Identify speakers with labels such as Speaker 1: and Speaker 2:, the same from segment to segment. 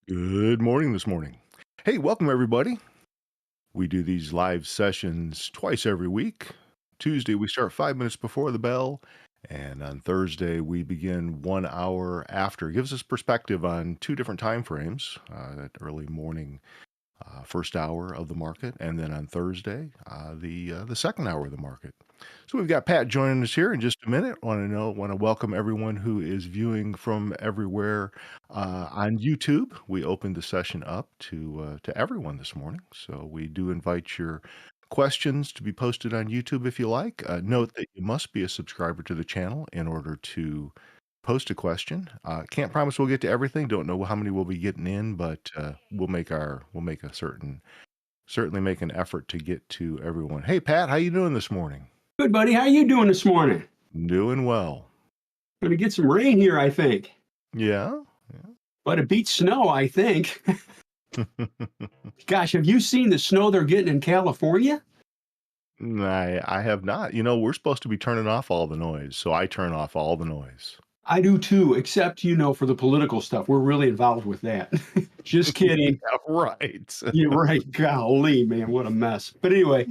Speaker 1: Good morning this morning. Hey, welcome everybody. We do these live sessions twice every week. Tuesday, we start 5 minutes before the bell. And on Thursday, we begin 1 hour after. It gives us perspective on two different time frames, that early morning first hour of the market, and then on Thursday, the second hour of the market. So we've got Pat joining us here in just a minute. Want to welcome everyone who is viewing from everywhere on YouTube. We opened the session up to everyone this morning, so we do invite your questions to be posted on YouTube if you like. Note that you must be a subscriber to the channel in order to post a question. Can't promise we'll get to everything. Don't know how many we'll be getting in, but certainly make an effort to get to everyone. Hey Pat, how you doing this morning?
Speaker 2: Good, buddy. How you doing this morning?
Speaker 1: Doing well.
Speaker 2: Going to get some rain here, I think.
Speaker 1: Yeah.
Speaker 2: But it beats snow, I think. Gosh, have you seen the snow they're getting in California?
Speaker 1: I have not. We're supposed to be turning off all the noise, so I turn off all the noise.
Speaker 2: I do too, except, for the political stuff. We're really involved with that. Just kidding.
Speaker 1: Yeah, right.
Speaker 2: You're right. Golly, man, what a mess. But anyway,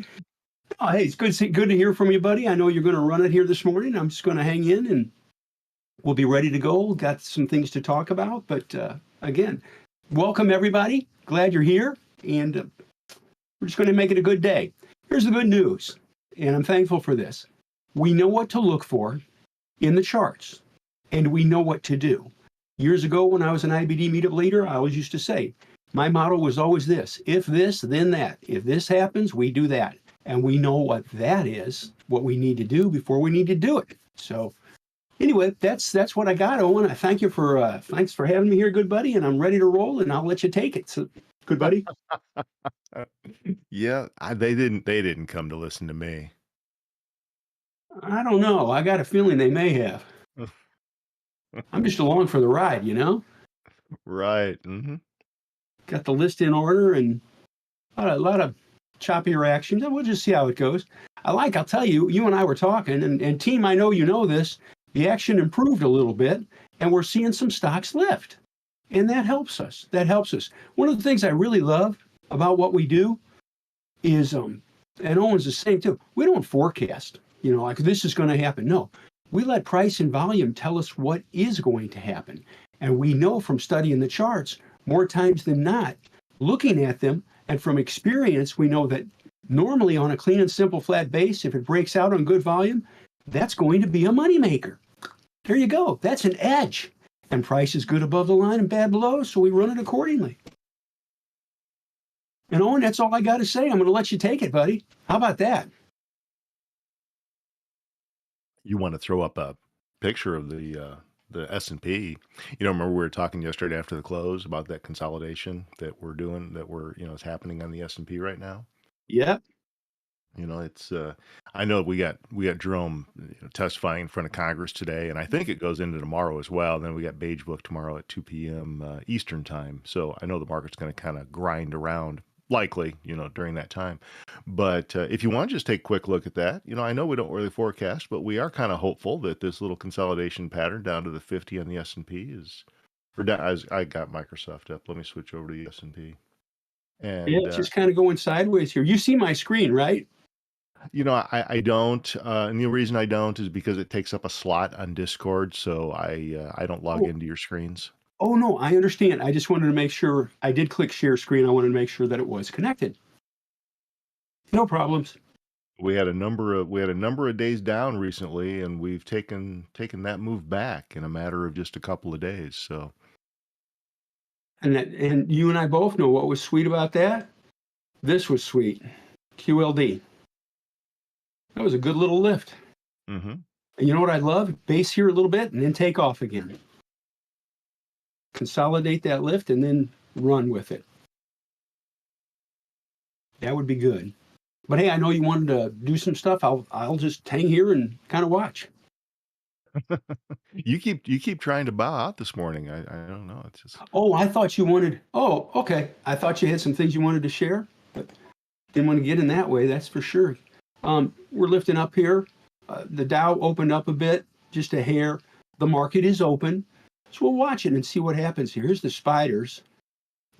Speaker 2: hey, it's good to hear from you, buddy. I know you're going to run it here this morning. I'm just going to hang in and we'll be ready to go. Got some things to talk about. But again, welcome everybody. Glad you're here. And we're just going to make it a good day. Here's the good news, and I'm thankful for this. We know what to look for in the charts, and we know what to do. Years ago, when I was an IBD meetup leader, I always used to say, my motto was always this: if this, then that. If this happens, we do that. And we know what that is, what we need to do before we need to do it. So anyway, that's what I got, Owen. I thank you thanks for having me here, good buddy, and I'm ready to roll, and I'll let you take it. So, good buddy.
Speaker 1: Yeah, they didn't come to listen to me.
Speaker 2: I don't know. I got a feeling they may have. I'm just along for the ride,
Speaker 1: Right. Mm-hmm.
Speaker 2: Got the list in order and a lot of choppy reactions, and we'll just see how it goes. I'll tell you, you and I were talking, and team, I know you know this, the action improved a little bit, and we're seeing some stocks lift. And that helps us. One of the things I really love about what we do is, and Owen's the same too, we don't forecast, like this is going to happen. No, we let price and volume tell us what is going to happen. And we know from studying the charts more times than not, looking at them, and from experience, we know that normally on a clean and simple flat base, if it breaks out on good volume, that's going to be a moneymaker. There you go. That's an edge. And price is good above the line and bad below, so we run it accordingly. And Owen, that's all I got to say. I'm going to let you take it, buddy. How about that?
Speaker 1: You want to throw up a picture of the S&P. Remember we were talking yesterday after the close about that consolidation that we're doing, is happening on the S&P right now.
Speaker 2: Yep.
Speaker 1: It's I know we got Jerome testifying in front of Congress today, and I think it goes into tomorrow as well. Then we got Beige Book tomorrow at 2 p.m. Eastern time. So I know the market's going to kind of grind around likely, during that time. But if you want to just take a quick look at that, I know we don't really forecast, but we are kind of hopeful that this little consolidation pattern down to the 50 on the S&P is, I got Microsoft up. Let me switch over to the S&P. And
Speaker 2: yeah, it's just kind of going sideways here. You see my screen, right?
Speaker 1: I don't, and the reason I don't is because it takes up a slot on Discord, so I don't log into your screens.
Speaker 2: Oh, no, I understand. I just wanted to make sure. I did click share screen. I wanted to make sure that it was connected. No problems.
Speaker 1: We had a number of days down recently, and we've taken that move back in a matter of just a couple of days. So,
Speaker 2: and you and I both know what was sweet about that. This was sweet. QLD. That was a good little lift.
Speaker 1: Mm-hmm.
Speaker 2: And you know what I love? Base here a little bit and then take off again. Consolidate that lift and then run with it. That would be good. But hey, I know you wanted to do some stuff. I'll just hang here and kind of watch.
Speaker 1: You keep trying to bow out this morning. I don't know. It's just.
Speaker 2: Oh, I thought you wanted. Oh, okay. I thought you had some things you wanted to share, but didn't want to get in that way. That's for sure. We're lifting up here. The Dow opened up a bit, just a hair. The market is open. So we'll watch it and see what happens here. Here's the spiders.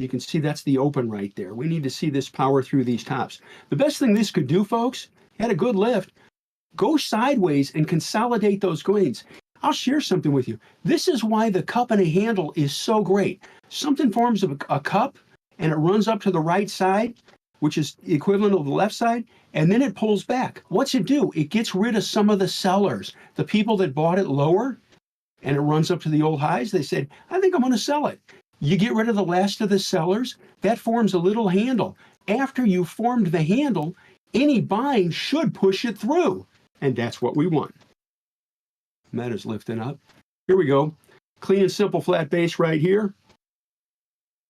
Speaker 2: You can see that's the open right there. We need to see this power through these tops. The best thing this could do, folks, had a good lift, go sideways and consolidate those gains. I'll share something with you. This is why the cup and a handle is so great. Something forms a cup and it runs up to the right side, which is equivalent of the left side, and then it pulls back. What's it do? It gets rid of some of the sellers, the people that bought it lower, and it runs up to the old highs. They said, I think I'm going to sell it. You get rid of the last of the sellers, that forms a little handle. After you formed the handle, any buying should push it through, and that's what we want. Meta's lifting up. Here we go. Clean and simple flat base right here.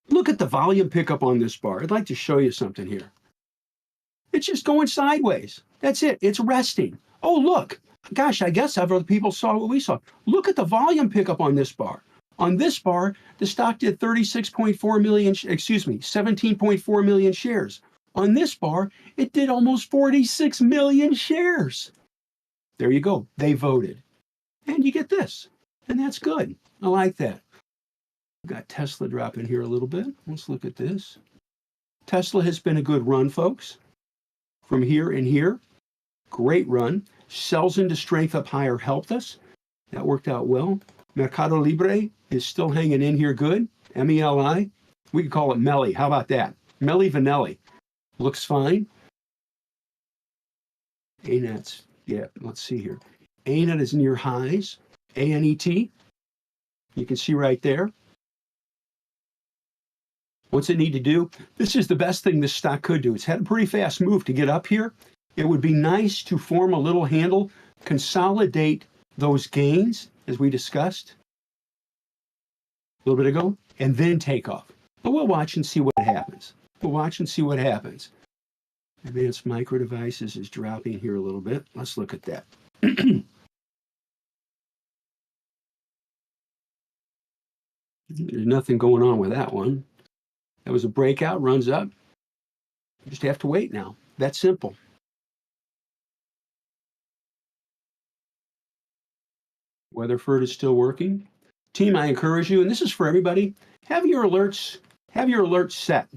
Speaker 2: Look at the volume pickup on this bar. I'd like to show you something here. It's just going sideways. That's it. It's resting. Oh, look. Gosh, I guess other people saw what we saw. Look at the volume pickup on this bar. On this bar, the stock did 36.4 million, 17.4 million shares. On this bar, it did almost 46 million shares. There you go. They voted. And you get this. And that's good. I like that. We've got Tesla dropping here a little bit. Let's look at this. Tesla has been a good run, folks. From here and here, great run. Sells into strength up higher helped us. That worked out well. Mercado Libre is still hanging in here good. MELI. We could call it Melly. How about that? Melly Vanelli. Looks fine. ANET's, yeah, let's see here. ANET is near highs. ANET, you can see right there. What's it need to do? This is the best thing this stock could do. It's had a pretty fast move to get up here. It would be nice to form a little handle, consolidate those gains, as we discussed a little bit ago, and then take off. But we'll watch and see what happens. We'll watch and see what happens. Advanced Micro Devices is dropping here a little bit. Let's look at that. There's nothing going on with that one. That was a breakout, runs up. You just have to wait now. That's simple. Weatherford is still working. Team, I encourage you, and this is for everybody, have your alerts set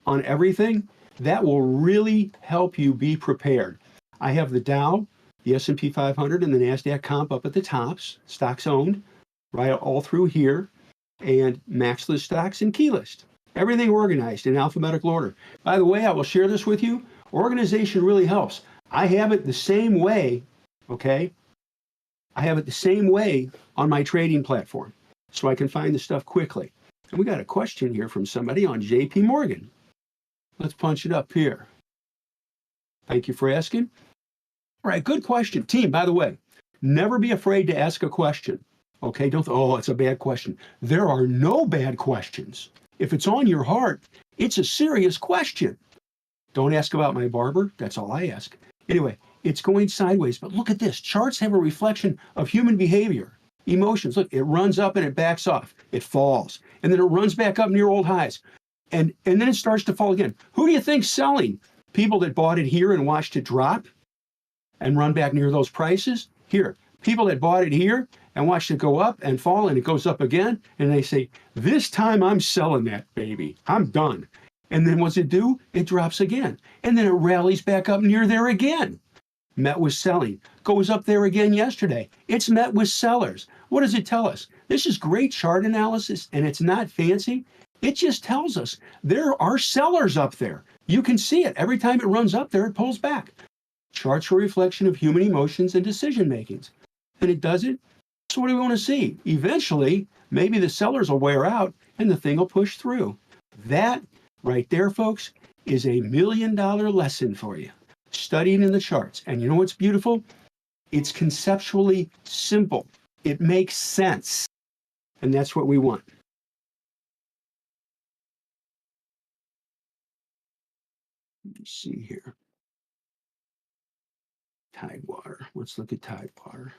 Speaker 2: on everything. That will really help you be prepared. I have the Dow, the S&P 500, and the NASDAQ comp up at the tops, stocks owned, right all through here, and maxlist stocks and key list. Everything organized in alphabetical order. By the way, I will share this with you. Organization really helps. I have it the same way, okay? I have it the same way on my trading platform, so I can find the stuff quickly. And we got a question here from somebody on JP Morgan. Let's punch it up here. Thank you for asking. All right, good question. Team, by the way, never be afraid to ask a question. Okay, don't, oh, it's a bad question. There are no bad questions. If it's on your heart, it's a serious question. Don't ask about my barber. That's all I ask. Anyway, it's going sideways, but look at this. Charts have a reflection of human behavior, emotions. Look, it runs up and it backs off. It falls. And then it runs back up near old highs. And then it starts to fall again. Who do you think's selling? People that bought it here and watched it drop and run back near those prices? Here. People that bought it here and watched it go up and fall, and it goes up again, and they say, this time I'm selling that baby. I'm done. And then what's it do? It drops again. And then it rallies back up near there again. Met with selling. Goes up there again yesterday. It's met with sellers. What does it tell us? This is great chart analysis, and it's not fancy. It just tells us there are sellers up there. You can see it. Every time it runs up there, it pulls back. Charts are a reflection of human emotions and decision makings. And it does it. So what do we want to see? Eventually, maybe the sellers will wear out and the thing will push through. That right there, folks, is a $1 million lesson for you. Studying in the charts. And you know what's beautiful? It's conceptually simple. It makes sense. And that's what we want. Let me see here. Tidewater. Let's look at Tidewater.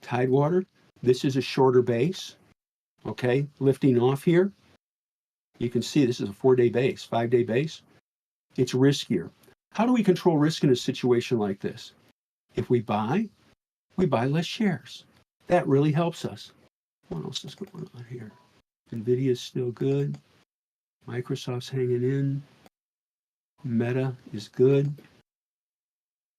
Speaker 2: Tidewater, this is a shorter base, okay? Lifting off here. You can see this is a 4-day base, 5-day base. It's riskier. How do we control risk in a situation like this? If we buy less shares. That really helps us. What else is going on here? NVIDIA is still good. Microsoft's hanging in. Meta is good.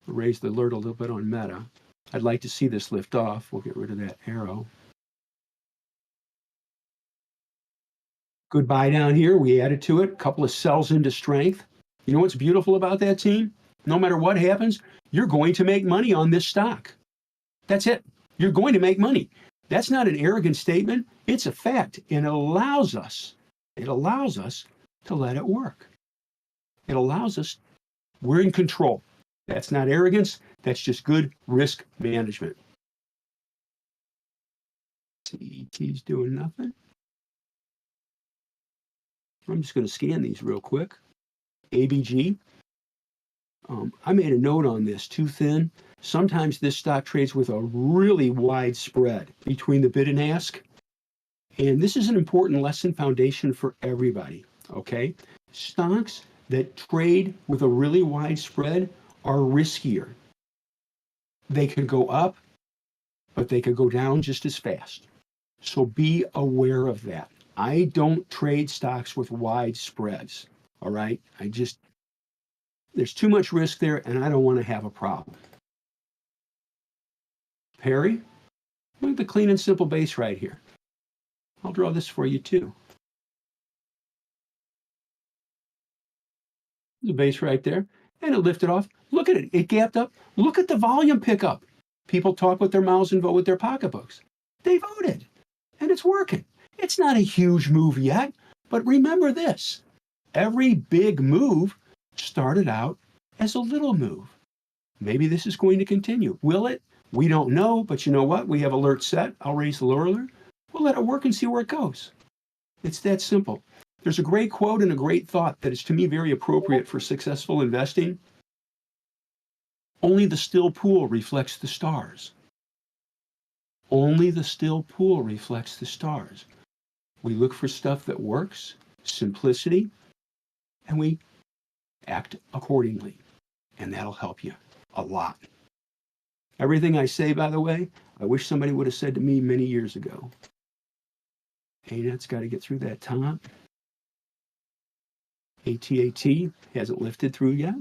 Speaker 2: Raise the alert a little bit on Meta. I'd like to see this lift off. We'll get rid of that arrow. Good buy down here. We added to it. A couple of sells into strength. You know what's beautiful about that team? No matter what happens, you're going to make money on this stock. That's it. You're going to make money. That's not an arrogant statement. It's a fact. It allows us to let it work. It allows us, we're in control. That's not arrogance. That's just good risk management. CET's doing nothing. I'm just going to scan these real quick. ABG. I made a note on this, too thin. Sometimes this stock trades with a really wide spread between the bid and ask. And this is an important lesson foundation for everybody, okay? Stocks that trade with a really wide spread are riskier. They could go up, but they could go down just as fast. So be aware of that. I don't trade stocks with wide spreads, all right? There's too much risk there, and I don't want to have a problem. Perry, look at the clean and simple base right here. I'll draw this for you too. The base right there, and it lifted off. Look at it, it gapped up. Look at the volume pickup. People talk with their mouths and vote with their pocketbooks. They voted, and it's working. It's not a huge move yet, but remember this. Every big move started out as a little move. Maybe this is going to continue. Will it? We don't know, but you know what? We have alerts set. I'll raise the lower alert. We'll let it work and see where it goes. It's that simple. There's a great quote and a great thought that is, to me, very appropriate for successful investing. Only the still pool reflects the stars. Only the still pool reflects the stars. We look for stuff that works, simplicity, and we act accordingly. And that'll help you a lot. Everything I say, by the way, I wish somebody would have said to me many years ago. ANET's got to get through that top. ATAT hasn't lifted through yet.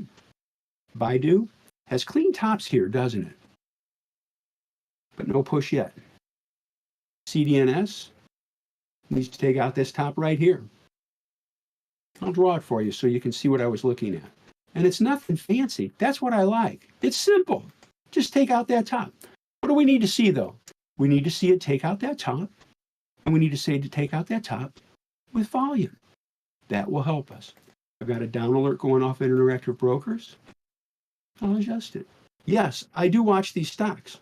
Speaker 2: Baidu has clean tops here, doesn't it? But no push yet. CDNS needs to take out this top right here. I'll draw it for you so you can see what I was looking at. And it's nothing fancy. That's what I like. It's simple. Just take out that top. What do we need to see, though? We need to see it take out that top, and we need to see it to take out that top with volume. That will help us. I've got a down alert going off at Interactive Brokers. I'll adjust it. Yes, I do watch these stocks.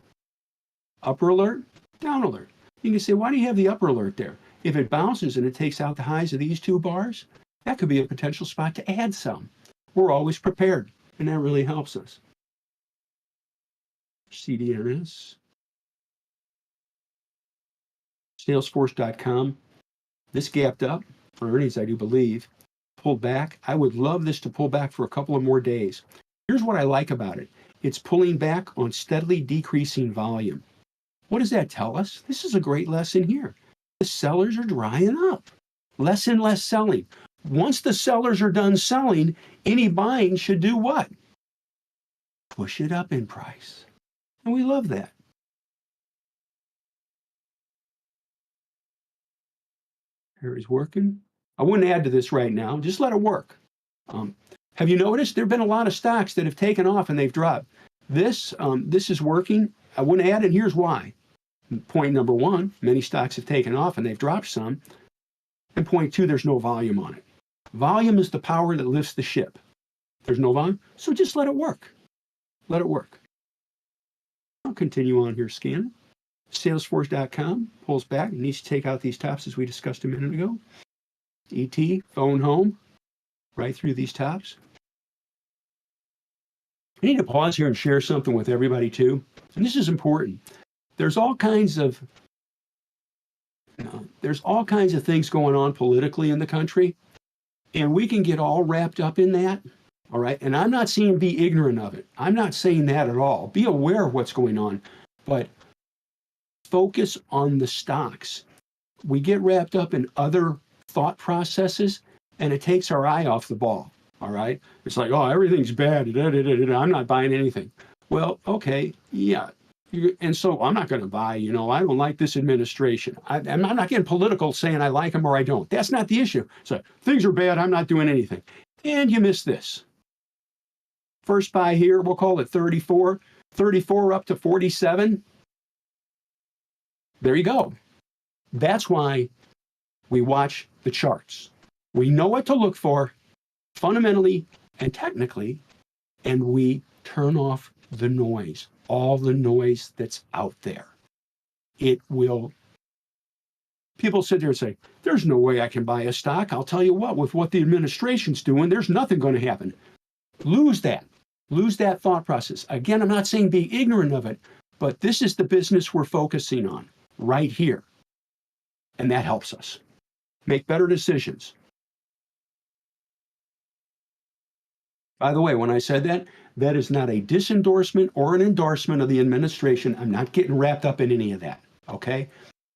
Speaker 2: Upper alert, down alert. You can say, why do you have the upper alert there? If it bounces and it takes out the highs of these two bars, that could be a potential spot to add some. We're always prepared, and that really helps us. CDNS. Salesforce.com. This gapped up for earnings, I do believe. Pulled back. I would love this to pull back for a couple of more days. Here's what I like about it. It's pulling back on steadily decreasing volume. What does that tell us? This is a great lesson here. The sellers are drying up. Less and less selling. Once the sellers are done selling, any buying should do what? Push it up in price. And we love that. Here is working. I wouldn't add to this right now. Just let it work. Have you noticed there have been a lot of stocks that have taken off and they've dropped? This is working. I wouldn't add it. Here's why. Point number one, many stocks have taken off and they've dropped some. And point two, there's no volume on it. Volume is the power that lifts the ship. There's no volume, so just let it work. Let it work. I'll continue on here scanning. Salesforce.com pulls back. It needs to take out these tops as we discussed a minute ago. ET, phone home, right through these tops. I need to pause here and share something with everybody too. And this is important. There's all kinds of things going on politically in the country, and we can get all wrapped up in that. All right. And I'm not saying be ignorant of it. I'm not saying that at all. Be aware of what's going on, but focus on the stocks. We get wrapped up in other thought processes and it takes our eye off the ball. All right. It's like, oh, everything's bad. I'm not buying anything. Well, okay. Yeah. And so I'm not going to buy, I don't like this administration. I'm not getting political saying I like them or I don't. That's not the issue. So things are bad. I'm not doing anything. And you miss this. First buy here, we'll call it 34, 34 up to 47. There you go. That's why we watch the charts. We know what to look for fundamentally and technically, and we turn off the noise, all the noise that's out there. It will. People sit there and say, there's no way I can buy a stock. I'll tell you with what the administration's doing, there's nothing going to happen. Lose that thought process. Again, I'm not saying be ignorant of it, but this is the business we're focusing on right here. And that helps us make better decisions. By the way, when I said that, that is not a disendorsement or an endorsement of the administration. I'm not getting wrapped up in any of that, okay?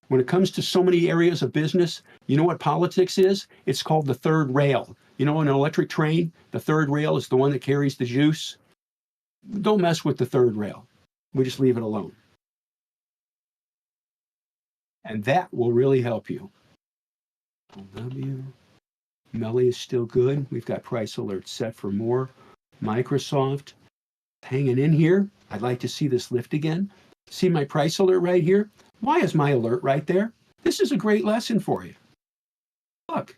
Speaker 2: When it comes to so many areas of business, you know what politics is? It's called the third rail. In an electric train, the third rail is the one that carries the juice. Don't mess with the third rail. We just leave it alone. And that will really help you. LW. Melly is still good. We've got price alerts set for more. Microsoft hanging in here. I'd like to see this lift again. See my price alert right here? Why is my alert right there? This is a great lesson for you. Look.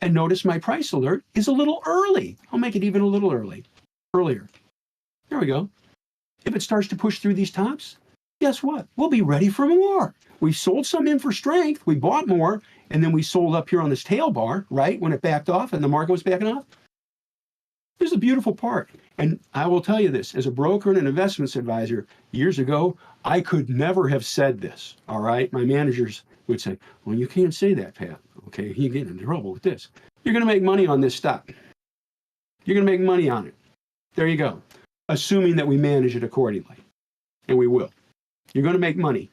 Speaker 2: And notice my price alert is a little early. I'll make it even a little earlier. There we go. If it starts to push through these tops, guess what? We'll be ready for more. We sold some in for strength. We bought more, and then we sold up here on this tail bar, right? When it backed off and the market was backing off. This is a beautiful part. And I will tell you this, as a broker and an investments advisor years ago, I could never have said this, all right? My managers would say, well, you can't say that, Pat. Okay, you get in trouble with this. You're going to make money on this stock. You're going to make money on it. There you go. Assuming that we manage it accordingly. And we will. You're going to make money.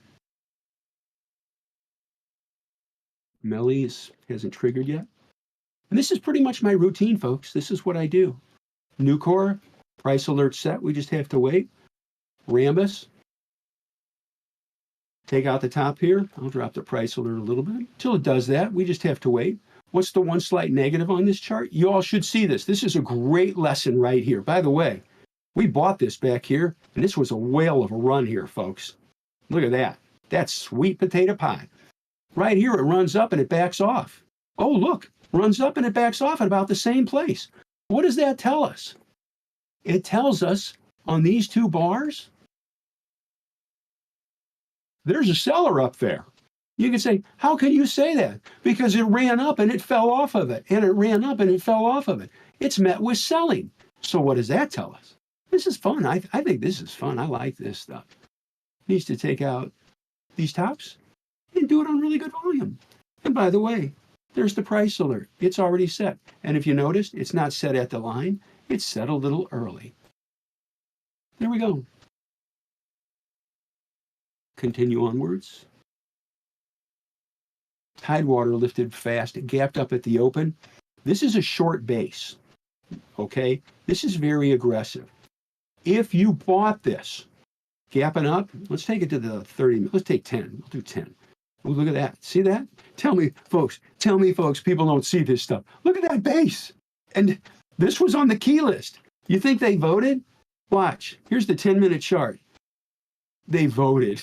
Speaker 2: Melly's hasn't triggered yet. And this is pretty much my routine, folks. This is what I do. Nucor, price alert set. We just have to wait. Rambus. Take out the top here. I'll drop the price alert a little bit. Until it does that, we just have to wait. What's the one slight negative on this chart? You all should see this. This is a great lesson right here. By the way, we bought this back here, and this was a whale of a run here, folks. Look at that. That's sweet potato pie. Right here, it runs up and it backs off. Oh, look, runs up and it backs off at about the same place. What does that tell us? It tells us on these two bars, there's a seller up there. You can say, how can you say that? Because it ran up and it fell off of it, and it ran up and it fell off of it. It's met with selling. So what does that tell us? This is fun. I think this is fun. I like this stuff. Needs to take out these tops and do it on really good volume. And by the way, there's the price alert. It's already set. And if you notice, it's not set at the line. It's set a little early. There we go. Continue onwards. Tidewater lifted fast, gapped up at the open. This is a short base, okay? This is very aggressive. If you bought this, gapping up, let's take it to the 30, let's take 10, we'll do 10. Oh, look at that, see that? Tell me, folks, people don't see this stuff. Look at that base. And this was on the key list. You think they voted? Watch, here's the 10-minute chart. They voted.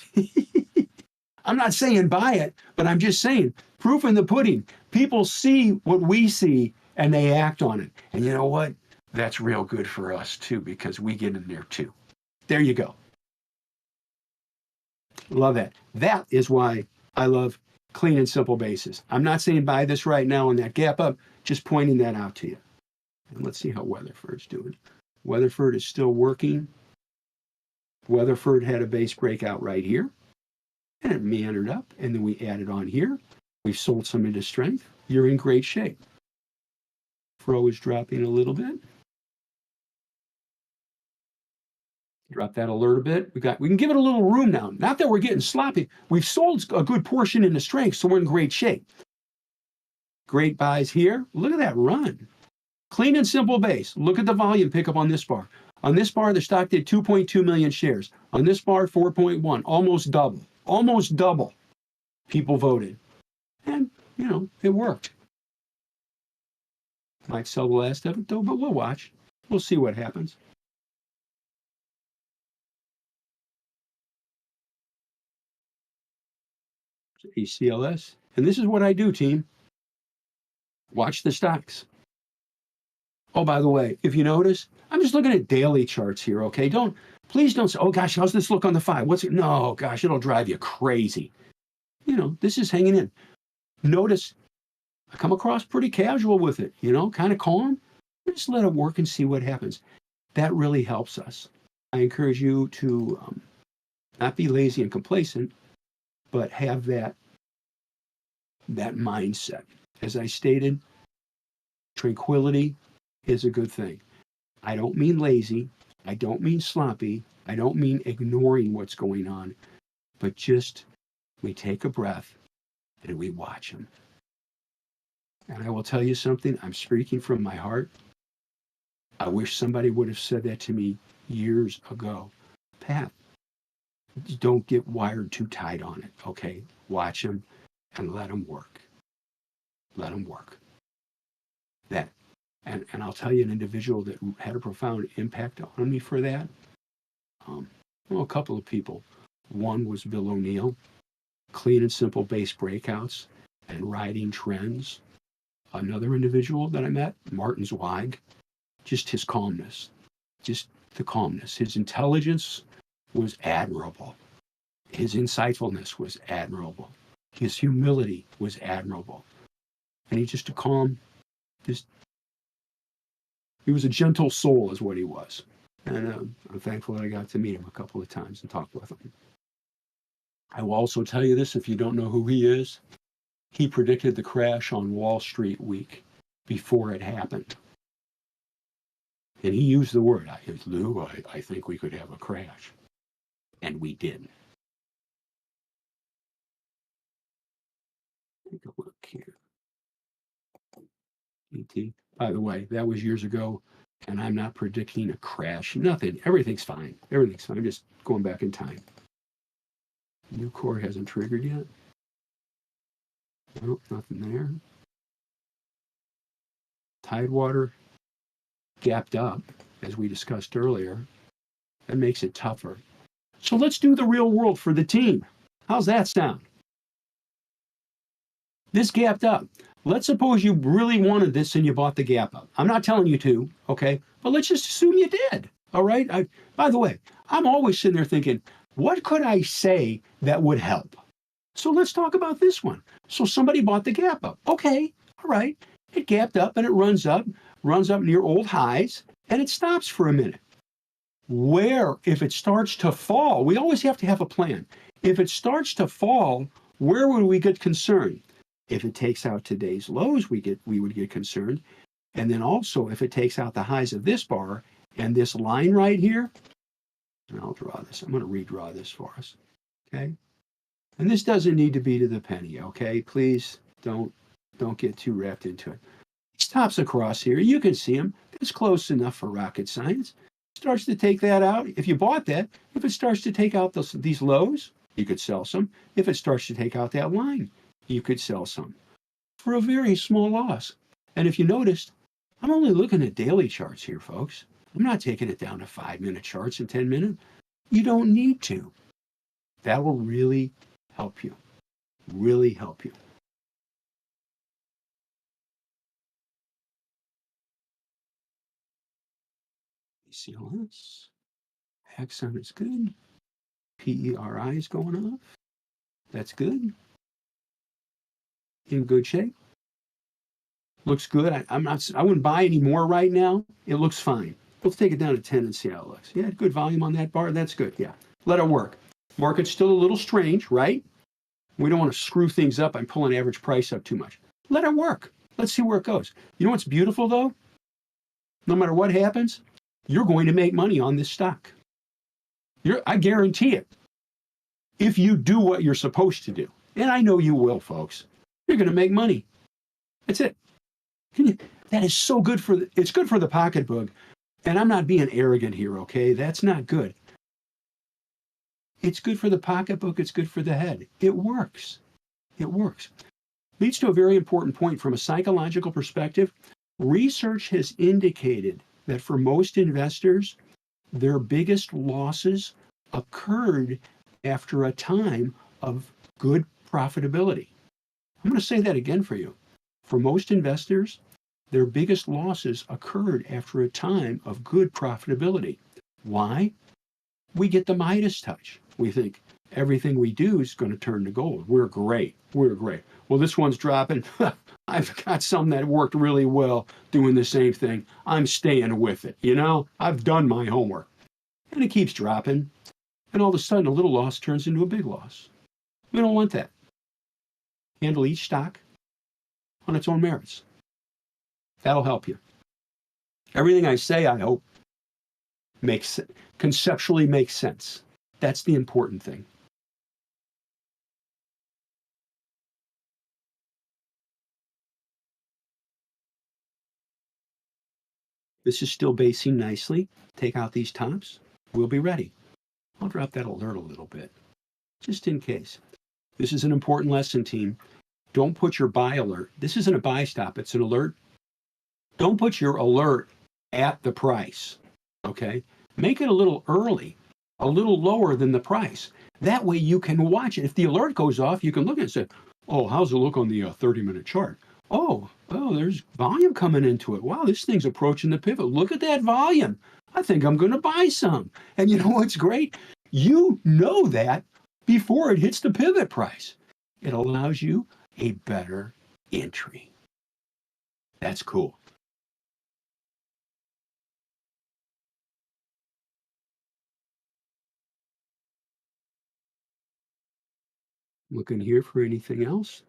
Speaker 2: I'm not saying buy it, but I'm just saying, proof in the pudding. People see what we see and they act on it. And you know what? That's real good for us too, because we get in there too. There you go. Love that. That is why I love clean and simple basis. I'm not saying buy this right now on that gap up, just pointing that out to you. And let's see how Weatherford's doing. Weatherford is still working. Weatherford had a base breakout right here, and it meandered up, and then we added on here. We've sold some into strength. You're in great shape. Fro is dropping a little bit. Drop that alert a bit. We can give it a little room now. Not that we're getting sloppy. We've sold a good portion into strength, so we're in great shape. Great buys here. Look at that run. Clean and simple base. Look at the volume pickup on this bar. On this bar, the stock did 2.2 million shares. On this bar, 4.1, almost double. Almost double people voted. And, it worked. Might sell the last of it, though, but we'll watch. We'll see what happens. ECLS. And this is what I do, team. Watch the stocks. Oh, by the way, if you notice, I'm just looking at daily charts here, okay? Please don't say, oh gosh, how's this look on the 5? What's it? No, gosh, it'll drive you crazy. This is hanging in. Notice, I come across pretty casual with it, kind of calm. Just let it work and see what happens. That really helps us. I encourage you to not be lazy and complacent, but have that mindset. As I stated, tranquility is a good thing. I don't mean lazy. I don't mean sloppy. I don't mean ignoring what's going on, but just we take a breath and we watch them. And I will tell you something, I'm speaking from my heart. I wish somebody would have said that to me years ago. Pat, don't get wired too tight on it, okay? Watch them and let them work. Let them work. That, and I'll tell you an individual that had a profound impact on me for that. A couple of people. One was Bill O'Neill, clean and simple base breakouts and riding trends. Another individual that I met, Martin Zweig, just his calmness, just the calmness. His intelligence was admirable. His insightfulness was admirable. His humility was admirable. And he's just a calm, he was a gentle soul is what he was. And I'm thankful that I got to meet him a couple of times and talk with him. I will also tell you this, if you don't know who he is, he predicted the crash on Wall Street week before it happened. And he used the word, Lou, I think we could have a crash. And we did. Take a look here. ET. By the way, that was years ago, and I'm not predicting a crash. Nothing. Everything's fine. Everything's fine. I'm just going back in time. New core hasn't triggered yet. Nope, nothing there. Tidewater gapped up, as we discussed earlier. That makes it tougher. So let's do the real world for the team. How's that sound? This gapped up. Let's suppose you really wanted this and you bought the gap up. I'm not telling you to, okay? But let's just assume you did, all right? By the way, I'm always sitting there thinking, what could I say that would help? So let's talk about this one. So somebody bought the gap up. Okay, all right. It gapped up and it runs up near old highs, and it stops for a minute. Where, if it starts to fall, we always have to have a plan. If it starts to fall, where would we get concerned? If it takes out today's lows, we would get concerned. And then also, if it takes out the highs of this bar and this line right here, and I'll draw this. I'm going to redraw this for us, okay? And this doesn't need to be to the penny, okay? Please don't get too wrapped into it. Stops across here. You can see them. It's close enough for rocket science. Starts to take that out. If you bought that, if it starts to take out these lows, you could sell some. If it starts to take out that line, you could sell some for a very small loss. And if you noticed, I'm only looking at daily charts here, folks. I'm not taking it down to 5-minute charts and 10-minute. You don't need to. That will really help you. Really help you. CLS. Axon is good. PERI is going off. That's good. In good shape. Looks good. I wouldn't buy any more right now. It looks fine. Let's take it down to 10 and see how it looks. Yeah, good volume on that bar. That's good. Yeah. Let it work. Market's still a little strange, right? We don't want to screw things up by pulling average price up too much. Let it work. Let's see where it goes. You know what's beautiful though? No matter what happens, you're going to make money on this stock. I guarantee it. If you do what you're supposed to do, and I know you will, folks, you're going to make money. That's it. That is so good it's good for the pocketbook. And I'm not being arrogant here, okay? That's not good. It's good for the pocketbook. It's good for the head. It works. It works. Leads to a very important point from a psychological perspective. Research has indicated that for most investors, their biggest losses occurred after a time of good profitability. I'm going to say that again for you. For most investors, their biggest losses occurred after a time of good profitability. Why? We get the Midas touch. We think everything we do is going to turn to gold. We're great. We're great. Well, this one's dropping. I've got some that worked really well doing the same thing. I'm staying with it. I've done my homework. And it keeps dropping. And all of a sudden, a little loss turns into a big loss. We don't want that. Handle each stock on its own merits. That'll help you. Everything I say, I hope, conceptually makes sense. That's the important thing. This is still basing nicely. Take out these tops. We'll be ready. I'll drop that alert a little bit, just in case. This is an important lesson, team. Don't put your buy alert. This isn't a buy stop. It's an alert. Don't put your alert at the price, okay? Make it a little early, a little lower than the price. That way you can watch it. If the alert goes off, you can look at it and say, oh, how's it look on the 30-minute chart? Oh, there's volume coming into it. Wow, this thing's approaching the pivot. Look at that volume. I think I'm going to buy some. And you know what's great? You know that before it hits the pivot price. It allows you a better entry. That's cool. Looking here for anything else.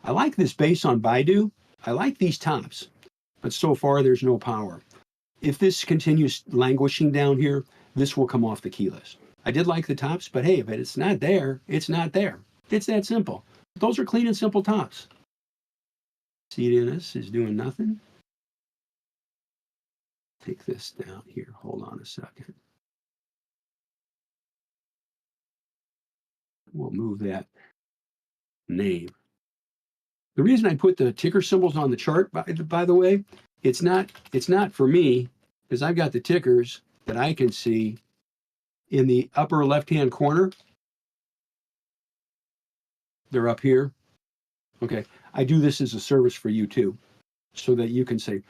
Speaker 2: I like this base on Baidu. I like these tops, but so far there's no power. If this continues languishing down here, this will come off the key list. I did like the tops, but hey, if it's not there, it's not there. It's that simple. Those are clean and simple tops. CDNS is doing nothing. Take this down here. Hold on a second. We'll move that name. The reason I put the ticker symbols on the chart, by the way, it's not for me, because I've got the tickers that I can see in the upper left-hand corner. They're up here. Okay, I do this as a service for you too, so that you can say,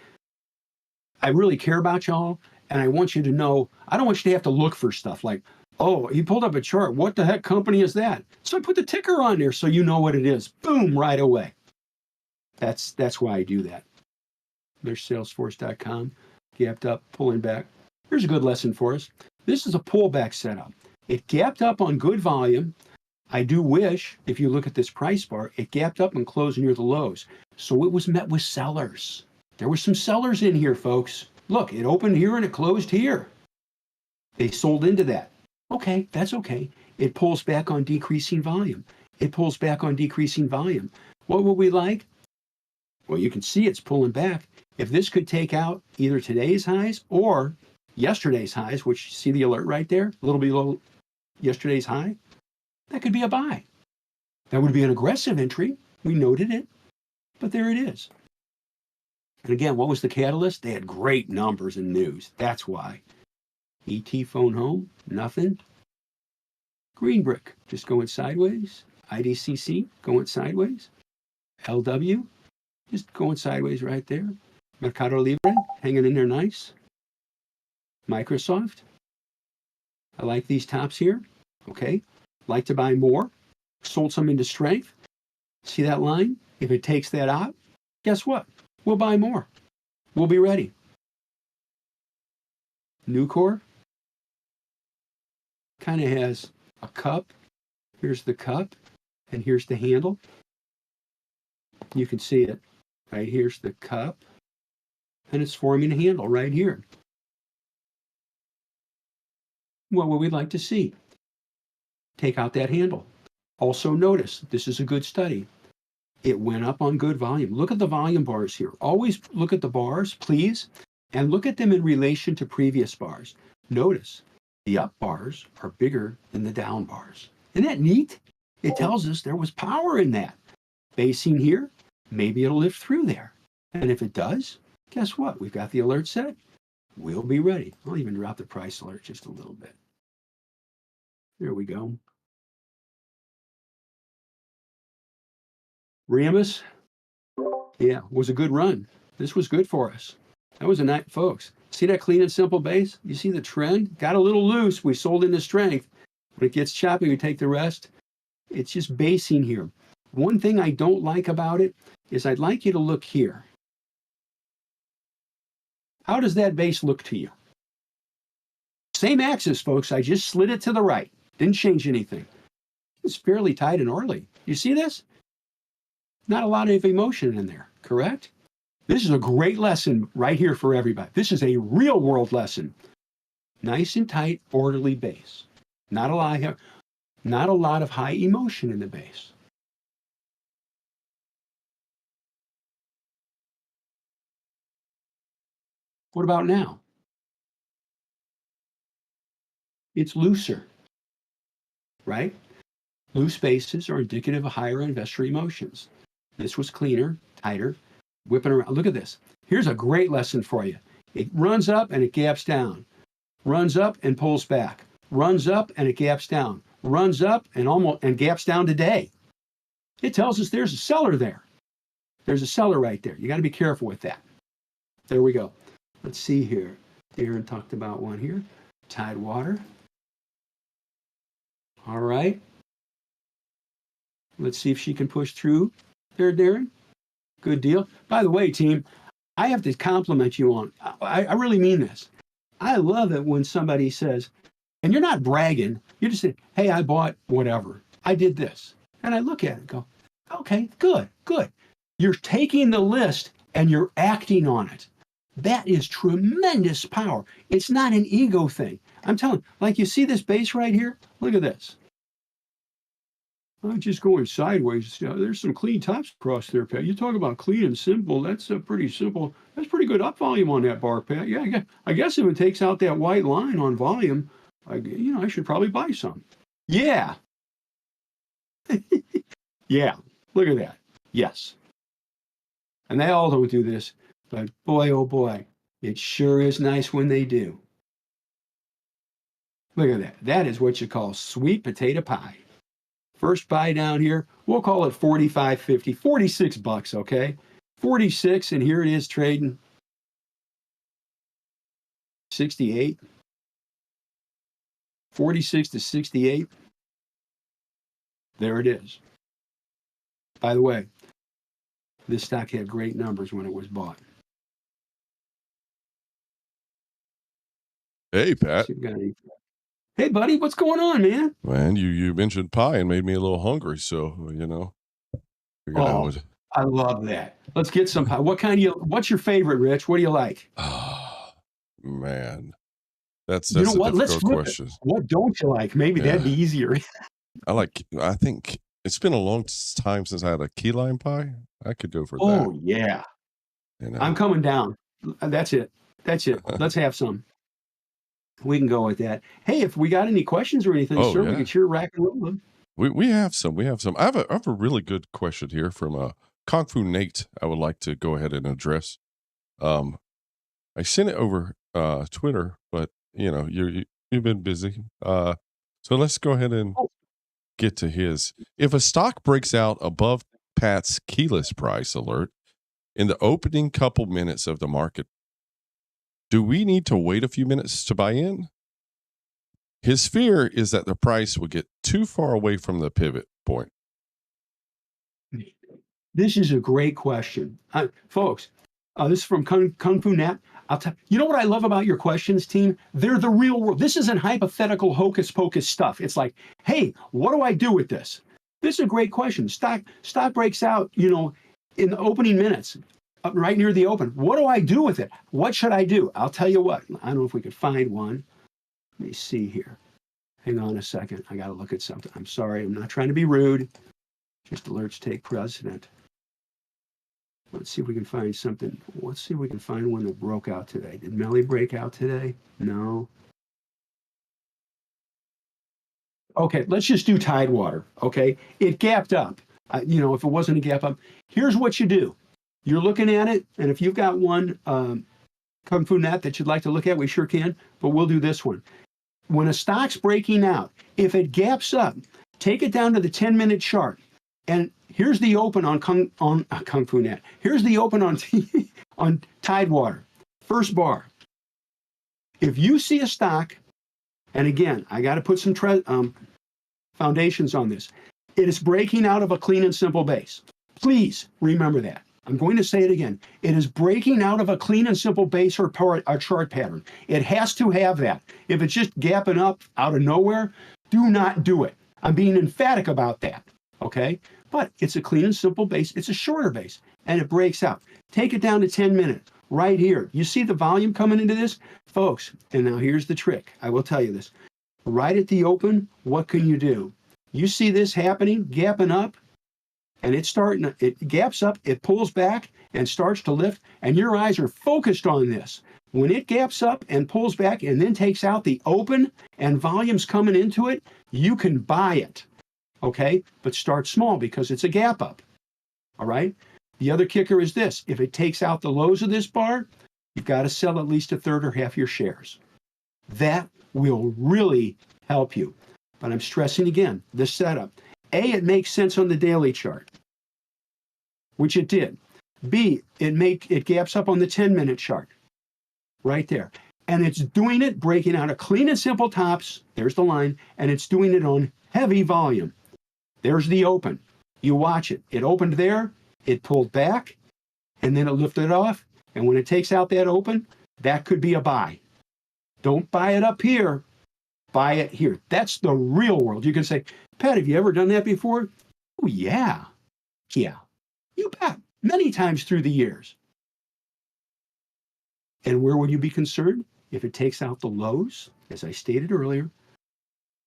Speaker 2: I really care about y'all, and I want you to know, I don't want you to have to look for stuff like, oh, he pulled up a chart. What the heck company is that? So I put the ticker on there so you know what it is. Boom, right away. That's why I do that. There's salesforce.com, gapped up, pulling back. Here's a good lesson for us. This is a pullback setup. It gapped up on good volume. I do wish, if you look at this price bar, it gapped up and closed near the lows. So it was met with sellers. There were some sellers in here, folks. Look, it opened here and it closed here. They sold into that. Okay, that's okay. It pulls back on decreasing volume. It pulls back on decreasing volume. What would we like? Well, you can see it's pulling back. If this could take out either today's highs or yesterday's highs, which you see the alert right there, a little below yesterday's high, that could be a buy. That would be an aggressive entry. We noted it, but there it is. And again, what was the catalyst? They had great numbers and news. That's why. ET phone home, nothing. Green brick, just going sideways. IDCC, going sideways. LW, just going sideways right there. Mercado Libre, hanging in there nice. Microsoft, I like these tops here. Okay, like to buy more. Sold some into strength. See that line? If it takes that out, guess what? We'll buy more. We'll be ready. Nucor kind of has a cup. Here's the cup, and here's the handle. You can see it. Right here's the cup, and it's forming a handle right here. What would we like to see? Take out that handle. Also notice, this is a good study. It went up on good volume. Look at the volume bars here. Always look at the bars, please, and look at them in relation to previous bars. Notice the up bars are bigger than the down bars. Isn't that neat? It tells us there was power in that. Basing here, maybe it'll lift through there. And if it does, guess what? We've got the alert set. We'll be ready. I'll even drop the price alert just a little bit. There we go. Rambus, yeah, was a good run. This was good for us. That was a night, folks. See that clean and simple base? You see the trend? Got a little loose. We sold into strength. When it gets choppy, we take the rest. It's just basing here. One thing I don't like about it is I'd like you to look here. How does that base look to you? Same axis, folks. I just slid it to the right. Didn't change anything. It's fairly tight and orderly. You see this? Not a lot of emotion in there, correct? This is a great lesson right here for everybody. This is a real world lesson. Nice and tight, orderly base. Not a lot of high emotion in the base. What about now? It's looser, right? Loose bases are indicative of higher investor emotions. This was cleaner, tighter, whipping around. Look at this. Here's a great lesson for you. It runs up and it gaps down, runs up and pulls back, runs up and it gaps down, runs up and gaps down today. It tells us there's a seller there. There's a seller right there. You got to be careful with that. There we go. Let's see here. Darren talked about one here. Tidewater. All right. Let's see if she can push through there, Darren. Good deal. By the way, team, I have to compliment you on, I really mean this. I love it when somebody says, and you're not bragging, you're just saying, hey, I bought whatever. I did this. And I look at it and go, okay, good, good. You're taking the list and you're acting on it. That is tremendous power. It's not an ego thing. I'm telling you, like you see this base right here? Look at this. I'm just going sideways. There's some clean tops across there, Pat. You talk about clean and simple. That's a pretty simple. That's pretty good up volume on that bar, Pat. Yeah, I guess if it takes out that white line on volume, I should probably buy some. Yeah. Yeah. Look at that. Yes. And they all don't do this, but boy, oh boy, it sure is nice when they do. Look at that. That is what you call sweet potato pie. First buy down here, we'll call it $45.50, $46, okay? 46, and here it is trading 68. 46 to 68. There it is. By the way, this stock had great numbers when it was bought.
Speaker 3: Hey, Pat.
Speaker 2: Hey, buddy, what's going on, man?
Speaker 3: Man, you mentioned pie and made me a little hungry, so
Speaker 2: I love that. Let's get some pie. What's your favorite, Rich? What do you like?
Speaker 3: Oh, man. That's
Speaker 2: you know
Speaker 3: a
Speaker 2: what? Let's
Speaker 3: difficult question.
Speaker 2: What don't you like? Maybe that'd be easier.
Speaker 3: I think it's been a long time since I had a key lime pie. I could go for that.
Speaker 2: Oh, yeah. I'm coming down. That's it. Let's have some. We can go with that. Hey, if we got any questions or anything, sir, we can sure rack and roll them.
Speaker 3: We have some. I have a really good question here from Kung Fu Nate. I would like to go ahead and address. I sent it over Twitter, but you've been busy. So let's go ahead and get to his. If a stock breaks out above Pat's keyless price alert in the opening couple minutes of the market, do we need to wait a few minutes to buy in? His fear is that the price will get too far away from the pivot point.
Speaker 2: This is a great question. Folks, this is from Kung Fu Nat. You know what I love about your questions, team? They're the real world. This isn't hypothetical hocus pocus stuff. It's like, hey, what do I do with this? This is a great question. Stock breaks out, in the opening minutes. Right near the open. What do I do with it? What should I do? I'll tell you what. I don't know if we could find one. Let me see here. Hang on a second. I got to look at something. I'm sorry. I'm not trying to be rude. Just alerts take precedent. Let's see if we can find something. Let's see if we can find one that broke out today. Did Melly break out today? No. Okay, let's just do Tidewater. Okay, it gapped up. If it wasn't a gap up, here's what you do. You're looking at it, and if you've got one Kung Fu Net that you'd like to look at, we sure can, but we'll do this one. When a stock's breaking out, if it gaps up, take it down to the 10-minute chart. And here's the open on Kung Fu Net. Here's the open on on Tidewater. First bar. If you see a stock, and again, I got to put some foundations on this. It is breaking out of a clean and simple base. Please remember that. I'm going to say it again. It is breaking out of a clean and simple base or chart pattern. It has to have that. If it's just gapping up out of nowhere, do not do it. I'm being emphatic about that. Okay? But it's a clean and simple base. It's a shorter base, and it breaks out. Take it down to 10 minutes. Right here. You see the volume coming into this? Folks, and now here's the trick. I will tell you this. Right at the open, what can you do? You see this happening, gapping up, and it gaps up, it pulls back and starts to lift, and your eyes are focused on this. When it gaps up and pulls back and then takes out the open and volume's coming into it, you can buy it. Okay? But start small because it's a gap up. All right? The other kicker is this. If it takes out the lows of this bar, you've got to sell at least a third or half your shares. That will really help you. But I'm stressing again, the setup. A, it makes sense on the daily chart, which it did. B, it gaps up on the 10-minute chart, right there. And it's doing it, breaking out of clean and simple tops, there's the line, and it's doing it on heavy volume. There's the open. You watch it. It opened there, it pulled back, and then it lifted off. And when it takes out that open, that could be a buy. Don't buy it up here. Buy it here. That's the real world. You can say, Pat, have you ever done that before? Oh, yeah. Yeah. You bet. Many times through the years. And where would you be concerned? If it takes out the lows, as I stated earlier,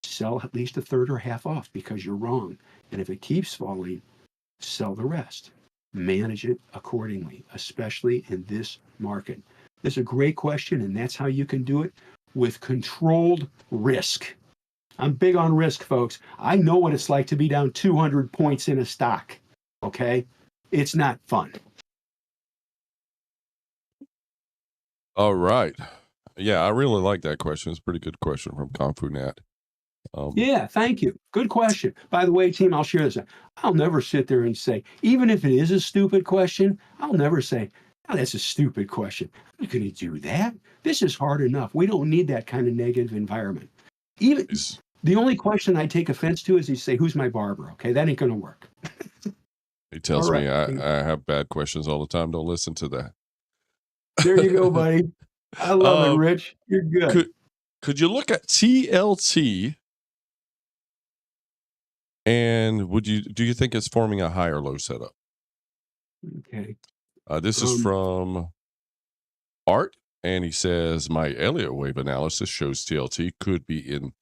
Speaker 2: sell at least a third or half off because you're wrong. And if it keeps falling, sell the rest. Manage it accordingly, especially in this market. This is a great question, and that's how you can do it with controlled risk. I'm big on risk, folks. I know what it's like to be down 200 points in a stock, okay? It's not fun.
Speaker 3: All right. Yeah, I really like that question. It's a pretty good question from Kung Fu Nat.
Speaker 2: Yeah, thank you. Good question. By the way, team, I'll share this. I'll never sit there and say, even if it is a stupid question, I'll never say, oh, that's a stupid question. I'm not going to do that. This is hard enough. We don't need that kind of negative environment. Even the only question I take offense to is you say, who's my barber? Okay, that ain't going to work.
Speaker 3: He tells
Speaker 2: All
Speaker 3: me
Speaker 2: right.
Speaker 3: I have bad questions all the time. Don't listen to that.
Speaker 2: There you go, buddy. I love it, Rich. You're good.
Speaker 3: Could you look at TLT and do you think it's forming a high or low setup?
Speaker 2: Okay.
Speaker 3: This is from Art, and he says, my Elliott wave analysis shows TLT could be in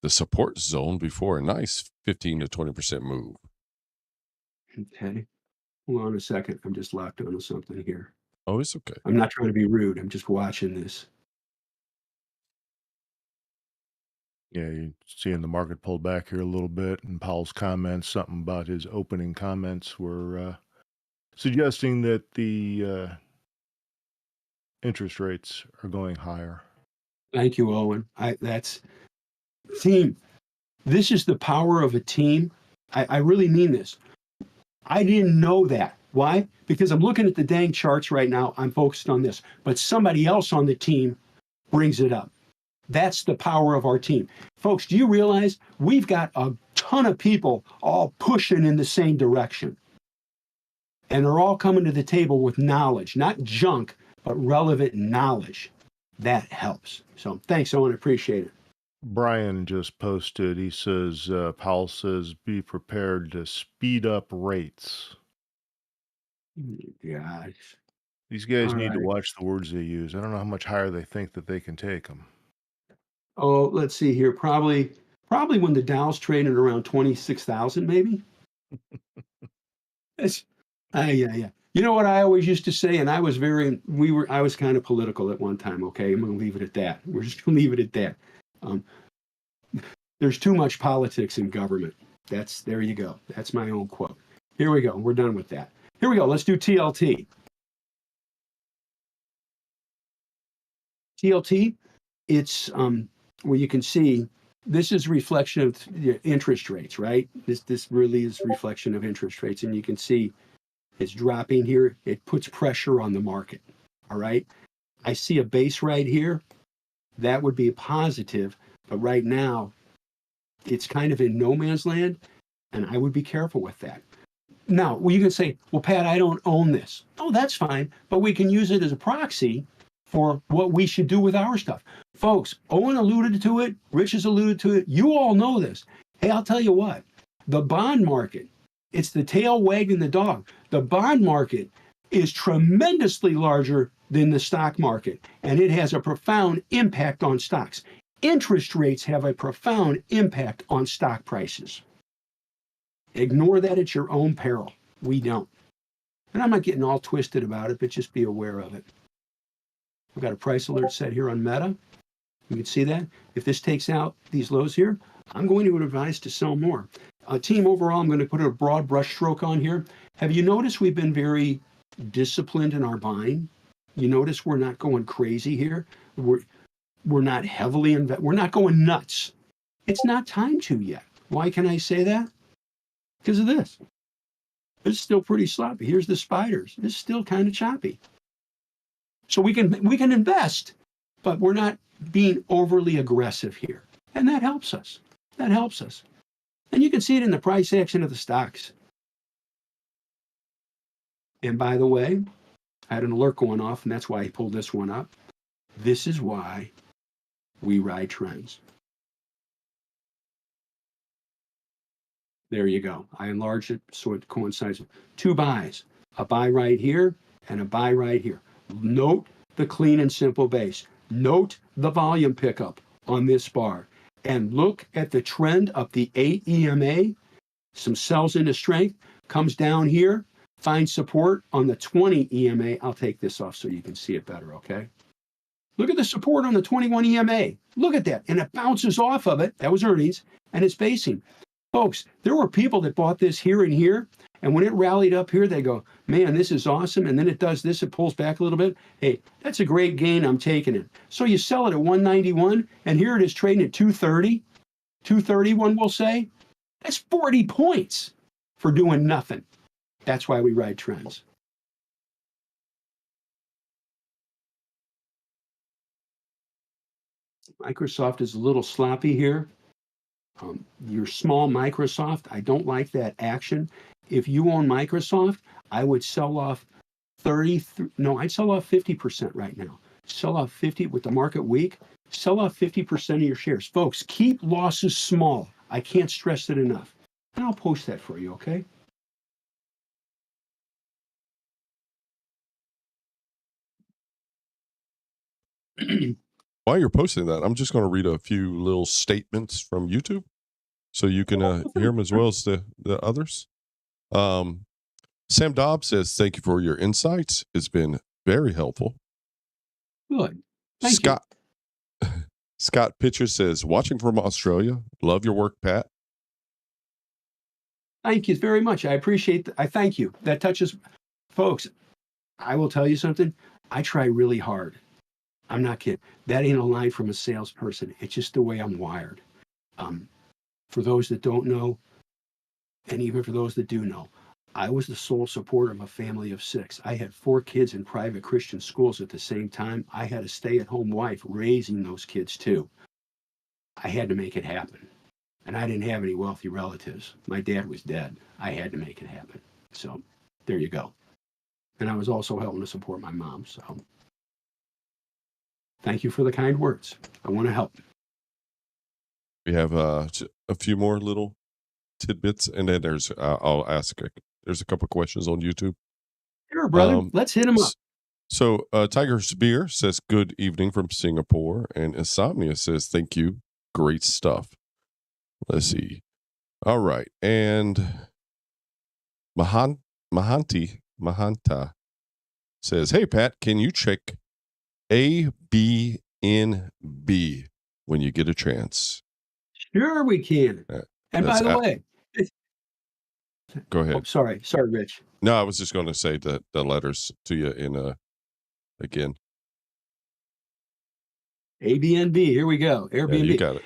Speaker 3: the support zone before a nice 15 to 20% move.
Speaker 2: Okay. Hold on a second. I'm just locked onto something here.
Speaker 3: Oh, it's okay.
Speaker 2: I'm not trying to be rude. I'm just watching this.
Speaker 1: Yeah, you're seeing the market pull back here a little bit, and Powell's comments, something about his opening comments were suggesting that the interest rates are going higher.
Speaker 2: Thank you, Owen. That's team. This is the power of a team. I really mean this. I didn't know that. Why? Because I'm looking at the dang charts right now. I'm focused on this, but somebody else on the team brings it up. That's the power of our team. Folks, do you realize we've got a ton of people all pushing in the same direction? And they're all coming to the table with knowledge, not junk, but relevant knowledge. That helps. So thanks, Owen. Appreciate it.
Speaker 1: Brian just posted, he says, Powell says, be prepared to speed up rates.
Speaker 2: Gosh.
Speaker 1: These guys
Speaker 2: All
Speaker 1: need to
Speaker 2: right.
Speaker 1: watch the words they use. I don't know how much higher they think that they can take them.
Speaker 2: Oh, let's see here. Probably when the Dow's trading around 26,000, maybe. Yeah. You know what I always used to say, and I was kind of political at one time. Okay, I'm going to leave it at that. We're just going to leave it at that. Um, there's too much politics in government. There you go. That's my own quote. Here we go. We're done with that. Here we go. Let's do TLT. TLT, it's where you can see this is reflection of interest rates, right? This really is reflection of interest rates, and you can see it's dropping here. It puts pressure on the market. All right. I see a base right here. That would be a positive, but right now it's kind of in no man's land, and I would be careful with that. Now, well, you can say, well, Pat, I don't own this. Oh, that's fine, but we can use it as a proxy for what we should do with our stuff. Folks, Owen alluded to it, Rich has alluded to it. You all know this. Hey, I'll tell you what, the bond market, it's the tail wagging the dog. The bond market is tremendously larger than the stock market, and it has a profound impact on stocks. Interest rates have a profound impact on stock prices. Ignore that at your own peril. We don't. And I'm not getting all twisted about it, but just be aware of it. I've got a price alert set here on Meta. You can see that. If this takes out these lows here, I'm going to advise to sell more. Team, overall, I'm going to put a broad brush stroke on here. Have you noticed we've been very disciplined in our buying? You notice we're not going crazy here. We're not heavily we're not going nuts. It's not time to yet. Why can I say that? Because of this. It's still pretty sloppy. Here's the spiders. It's still kind of choppy. So we can invest, but we're not being overly aggressive here. And that helps us. That helps us. And you can see it in the price action of the stocks. And by the way, I had an alert going off, and that's why I pulled this one up. This is why we ride trends. There you go. I enlarged it so it coincides with 2 buys, a buy right here and a buy right here. Note the clean and simple base. Note the volume pickup on this bar. And look at the trend of the 8 EMA. Some sells into strength, comes down here, finds support on the 20 EMA. I'll take this off so you can see it better, okay? Look at the support on the 21 EMA. Look at that. And it bounces off of it. That was earnings. And it's basing. Folks, there were people that bought this here and here. And when it rallied up here, they go, man, this is awesome. And then it does this. It pulls back a little bit. Hey, that's a great gain. I'm taking it. So you sell it at 191. And here it is trading at 230. 231, we'll say. That's 40 points for doing nothing. That's why we ride trends. Microsoft is a little sloppy here. Your small Microsoft, I don't like that action. If you own Microsoft, I would sell off I'd sell off 50% right now. Sell off 50 with the market weak. Sell off 50% of your shares. Folks, keep losses small. I can't stress it enough. And I'll post that for you, okay?
Speaker 3: While you're posting that, I'm just going to read a few little statements from YouTube so you can hear them as well as the others. Sam Dobbs says, thank you for your insights. It's been very helpful.
Speaker 2: Good. Thank
Speaker 3: Scott, you. Scott Pitcher says, watching from Australia. Love your work, Pat.
Speaker 2: Thank you very much. I appreciate I thank you. That touches, folks, I will tell you something. I try really hard. I'm not kidding. That ain't a line from a salesperson. It's just the way I'm wired. For those that don't know, and even for those that do know, I was the sole supporter of a family of 6. I had 4 kids in private Christian schools at the same time. I had a stay-at-home wife raising those kids too. I had to make it happen. And I didn't have any wealthy relatives. My dad was dead. I had to make it happen. So there you go. And I was also helping to support my mom. So thank you for the kind words. I want to help.
Speaker 3: We have a few more little tidbits, and then there's I'll ask. There's a couple of questions on YouTube.
Speaker 2: Sure, brother. Let's hit them up.
Speaker 3: So Tiger Spear says, good evening from Singapore, and Insomnia says, thank you. Great stuff. Let's see. All right, and Mahanti Mahanta says, "Hey Pat, can you check Airbnb when you get a chance?"
Speaker 2: Sure, we can.
Speaker 3: Uh,
Speaker 2: And by
Speaker 3: that's
Speaker 2: the
Speaker 3: a-
Speaker 2: way,
Speaker 3: Go
Speaker 2: oh,
Speaker 3: ahead.
Speaker 2: sorry, Rich.
Speaker 3: No, I was just going to say that the letters to you in again.
Speaker 2: Airbnb. Here we go.
Speaker 3: Yeah, you
Speaker 2: Airbnb.
Speaker 3: got it.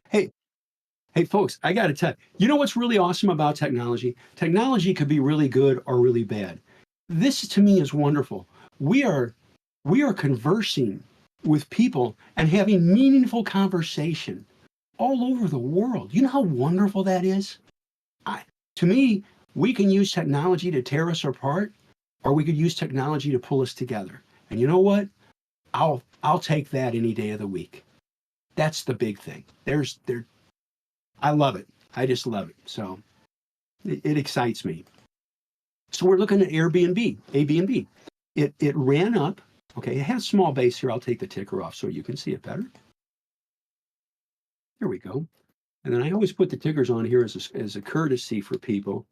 Speaker 2: Hey, folks, I got to tell you, you know what's really awesome about technology? Technology could be really good or really bad. This to me is wonderful. We are conversing with people and having meaningful conversation all over the world. You know how wonderful that is? To me, we can use technology to tear us apart, or we could use technology to pull us together. And you know what? I'll take that any day of the week. That's the big thing. I love it. I just love it. So it excites me. So we're looking at Airbnb. It ran up. Okay, it has a small base here. I'll take the ticker off so you can see it better. Here we go. And then I always put the tickers on here as a courtesy for people.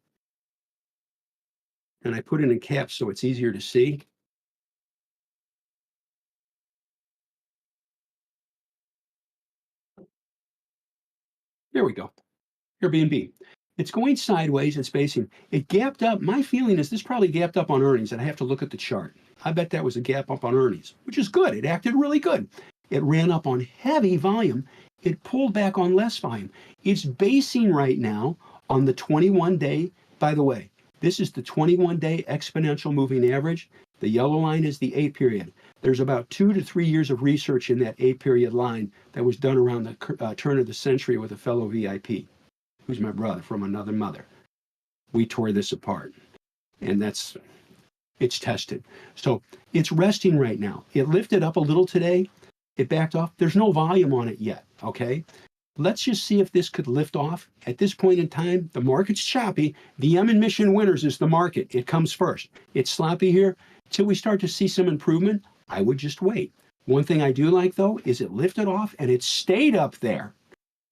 Speaker 2: And I put it in caps so it's easier to see. There we go. Airbnb. It's going sideways. It's basing. It gapped up. My feeling is this probably gapped up on earnings, and I have to look at the chart. I bet that was a gap up on earnings, which is good. It acted really good. It ran up on heavy volume. It pulled back on less volume. It's basing right now on the 21-day. By the way, this is the 21-day exponential moving average. The yellow line is the 8 period. There's about 2 to 3 years of research in that 8 period line that was done around the turn of the century with a fellow VIP, who's my brother from another mother. We tore this apart, and it's tested. So it's resting right now. It lifted up a little today. It backed off. There's no volume on it yet, okay? Let's just see if this could lift off. At this point in time, the market's choppy. The M and mission winners is the market. It comes first. It's sloppy here. Till we start to see some improvement, I would just wait. One thing I do like, though, is it lifted off and it stayed up there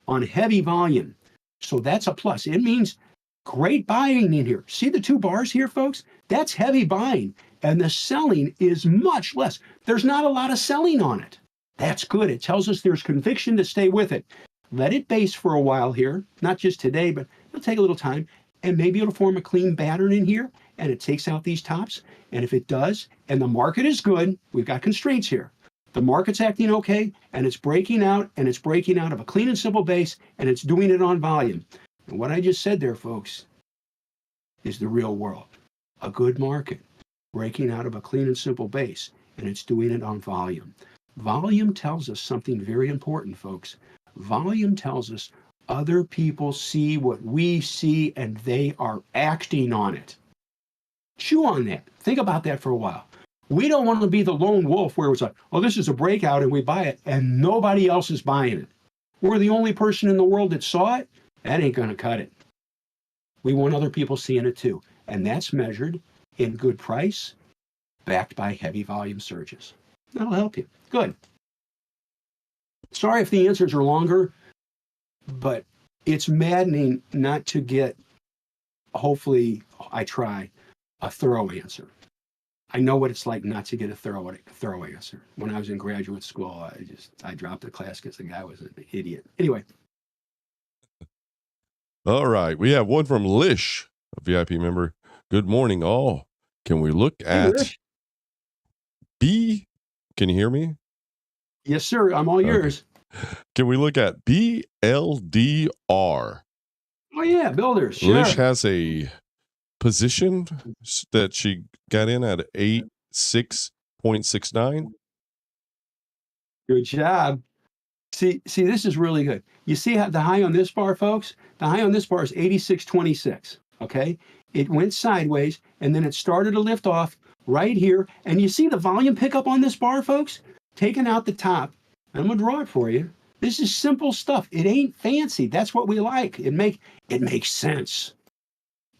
Speaker 2: on heavy volume. So that's a plus. It means great buying in here. See the 2 bars here, folks? That's heavy buying. And the selling is much less. There's not a lot of selling on it. That's good. It tells us there's conviction to stay with it. Let it base for a while here, not just today, but it'll take a little time. And maybe it'll form a clean pattern in here and it takes out these tops. And if it does, and the market is good, we've got constraints here. The market's acting okay, and it's breaking out of a clean and simple base, and it's doing it on volume. And what I just said there, folks, is the real world. A good market breaking out of a clean and simple base, and it's doing it on volume. Volume tells us something very important, folks. Volume tells us other people see what we see, and they are acting on it. Chew on that. Think about that for a while. We don't want to be the lone wolf where it's like, oh, this is a breakout and we buy it and nobody else is buying it. We're the only person in the world that saw it. That ain't going to cut it. We want other people seeing it too. And that's measured in good price, backed by heavy volume surges. That'll help you. Good. Sorry if the answers are longer, but it's maddening not to get, hopefully I try, a thorough answer. I know what it's like not to get a thorough answer. When I was in graduate school, I dropped the class because the guy was an idiot. Anyway.
Speaker 3: All right. We have one from Lish, a VIP member. Good morning, all. Can we look at B? Can you hear me?
Speaker 2: Yes, sir. I'm all yours.
Speaker 3: Can we look at BLDR?
Speaker 2: Oh, yeah. Builders. Sure.
Speaker 3: Lish has a position that she got in at 86.69.
Speaker 2: Good job. See, this is really good. You see how the high on this bar, folks? The high on this bar is 86.26. Okay. It went sideways and then it started to lift off right here. And you see the volume pickup on this bar, folks? Taking out the top. I'm going to draw it for you. This is simple stuff. It ain't fancy. That's what we like. It makes sense.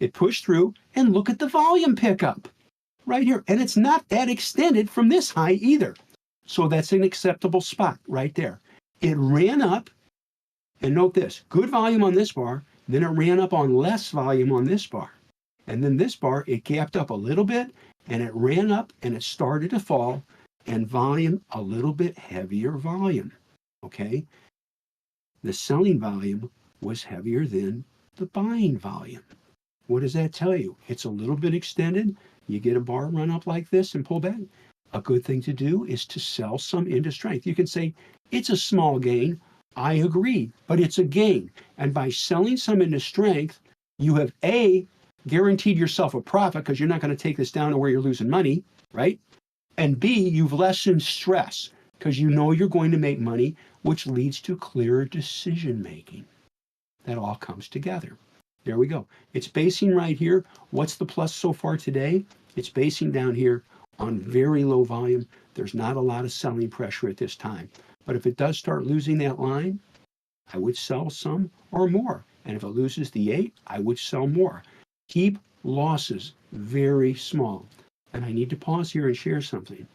Speaker 2: It pushed through and look at the volume pickup right here. And it's not that extended from this high either. So that's an acceptable spot right there. It ran up, and note this, good volume on this bar, then it ran up on less volume on this bar. And then this bar, it gapped up a little bit, and it ran up and it started to fall, and volume, a little bit heavier volume, okay? The selling volume was heavier than the buying volume. What does that tell you? It's a little bit extended. You get a bar run up like this and pull back. A good thing to do is to sell some into strength. You can say, it's a small gain. I agree, but it's a gain. And by selling some into strength, you have A, guaranteed yourself a profit because you're not going to take this down to where you're losing money, right? And B, you've lessened stress because you know you're going to make money, which leads to clearer decision making. That all comes together. There we go. It's basing right here. What's the plus so far today? It's basing down here on very low volume. There's not a lot of selling pressure at this time. But if it does start losing that line, I would sell some or more. And if it loses the 8, I would sell more. Keep losses very small. And I need to pause here and share something.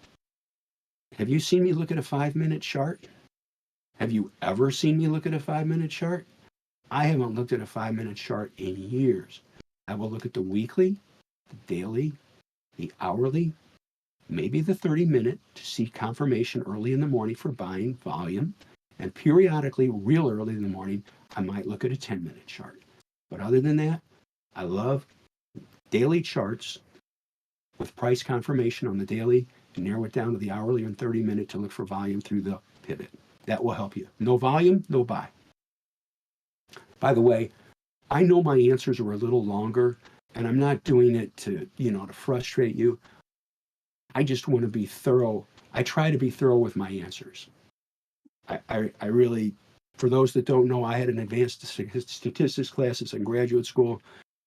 Speaker 2: Have you seen me look at a 5-minute chart? Have you ever seen me look at a 5-minute chart? I haven't looked at a 5-minute chart in years. I will look at the weekly, the daily, the hourly, maybe the 30-minute to see confirmation early in the morning for buying volume. And periodically, real early in the morning, I might look at a 10-minute chart. But other than that, I love daily charts with price confirmation on the daily and narrow it down to the hourly and 30-minute to look for volume through the pivot. That will help you. No volume, no buy. By the way, I know my answers are a little longer, and I'm not doing it to, to frustrate you. I just want to be thorough. I try to be thorough with my answers. I really, for those that don't know, I had an advanced statistics classes in graduate school,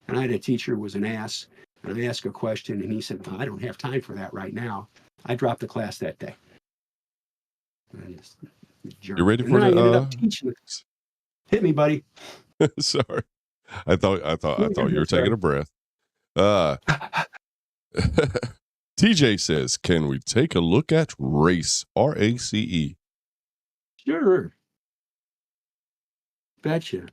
Speaker 2: and I had a teacher who was an ass, and I asked a question, and he said, I don't have time for that right now. I dropped the class that day.
Speaker 3: You ready for
Speaker 2: I ended up teaching. Hit me, buddy.
Speaker 3: Sorry. I thought you were taking a breath. TJ says, can we take a look at RACE? RACE.
Speaker 2: Sure. Betcha.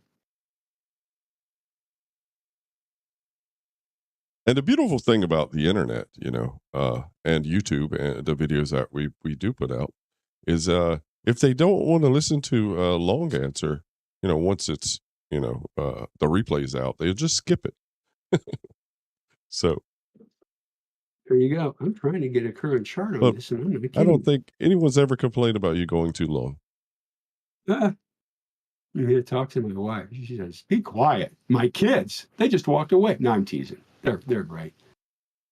Speaker 3: And the beautiful thing about the internet, and YouTube and the videos that we do put out is if they don't want to listen to a long answer, once it's, the replay's out, they'll just skip it. So
Speaker 2: there you go. I'm trying to get a current chart on this, and I'm going to kill
Speaker 3: I don't think anyone's ever complained about you going too long.
Speaker 2: You need to talk to my wife. She says, be quiet. My kids, they just walked away. No, I'm teasing. They're great.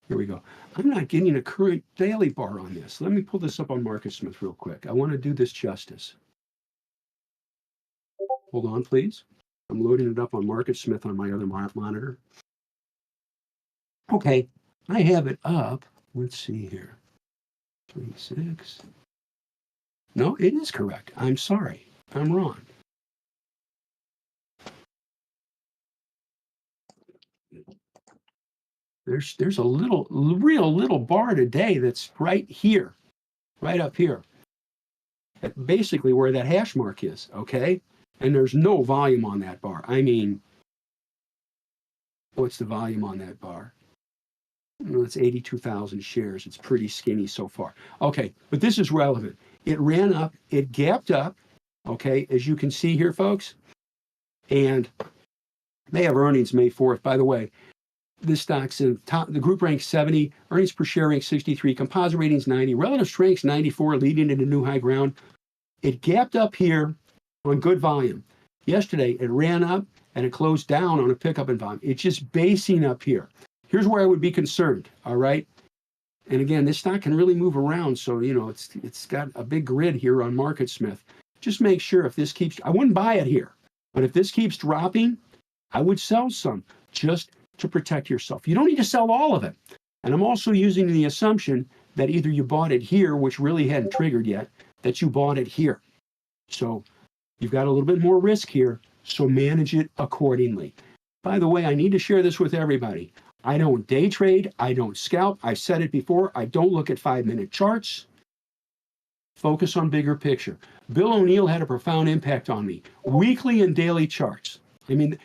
Speaker 2: Here we go. I'm not getting a current daily bar on this. Let me pull this up on MarketSmith real quick. I want to do this justice. Hold on, please. I'm loading it up on MarketSmith on my other monitor. Okay, I have it up. Let's see here. 3.6. No, it is correct. I'm sorry. I'm wrong. There's a real little bar today that's right here, right up here. Basically where that hash mark is, okay? And there's no volume on that bar. I mean, what's the volume on that bar? It's 82,000 shares. It's pretty skinny so far. Okay, but this is relevant. It ran up, it gapped up, okay, as you can see here, folks. And they have earnings May 4th. By the way, this stock's in top, the group ranks 70, earnings per share ranks 63, composite ratings 90, relative strengths 94, leading into new high ground. It gapped up here on good volume. Yesterday, it ran up and it closed down on a pickup in volume. It's just basing up here. Here's where I would be concerned, all right? And again, this stock can really move around, so, it's got a big grid here on MarketSmith. Just make sure if this keeps, I wouldn't buy it here, but if this keeps dropping, I would sell some just to protect yourself. You don't need to sell all of it. And I'm also using the assumption that either you bought it here, which really hadn't triggered yet, that you bought it here. So you've got a little bit more risk here, so manage it accordingly. By the way, I need to share this with everybody. I don't day trade. I don't scalp. I've said it before. I don't look at 5-minute charts. Focus on bigger picture. Bill O'Neill had a profound impact on me. Weekly and daily charts. I mean,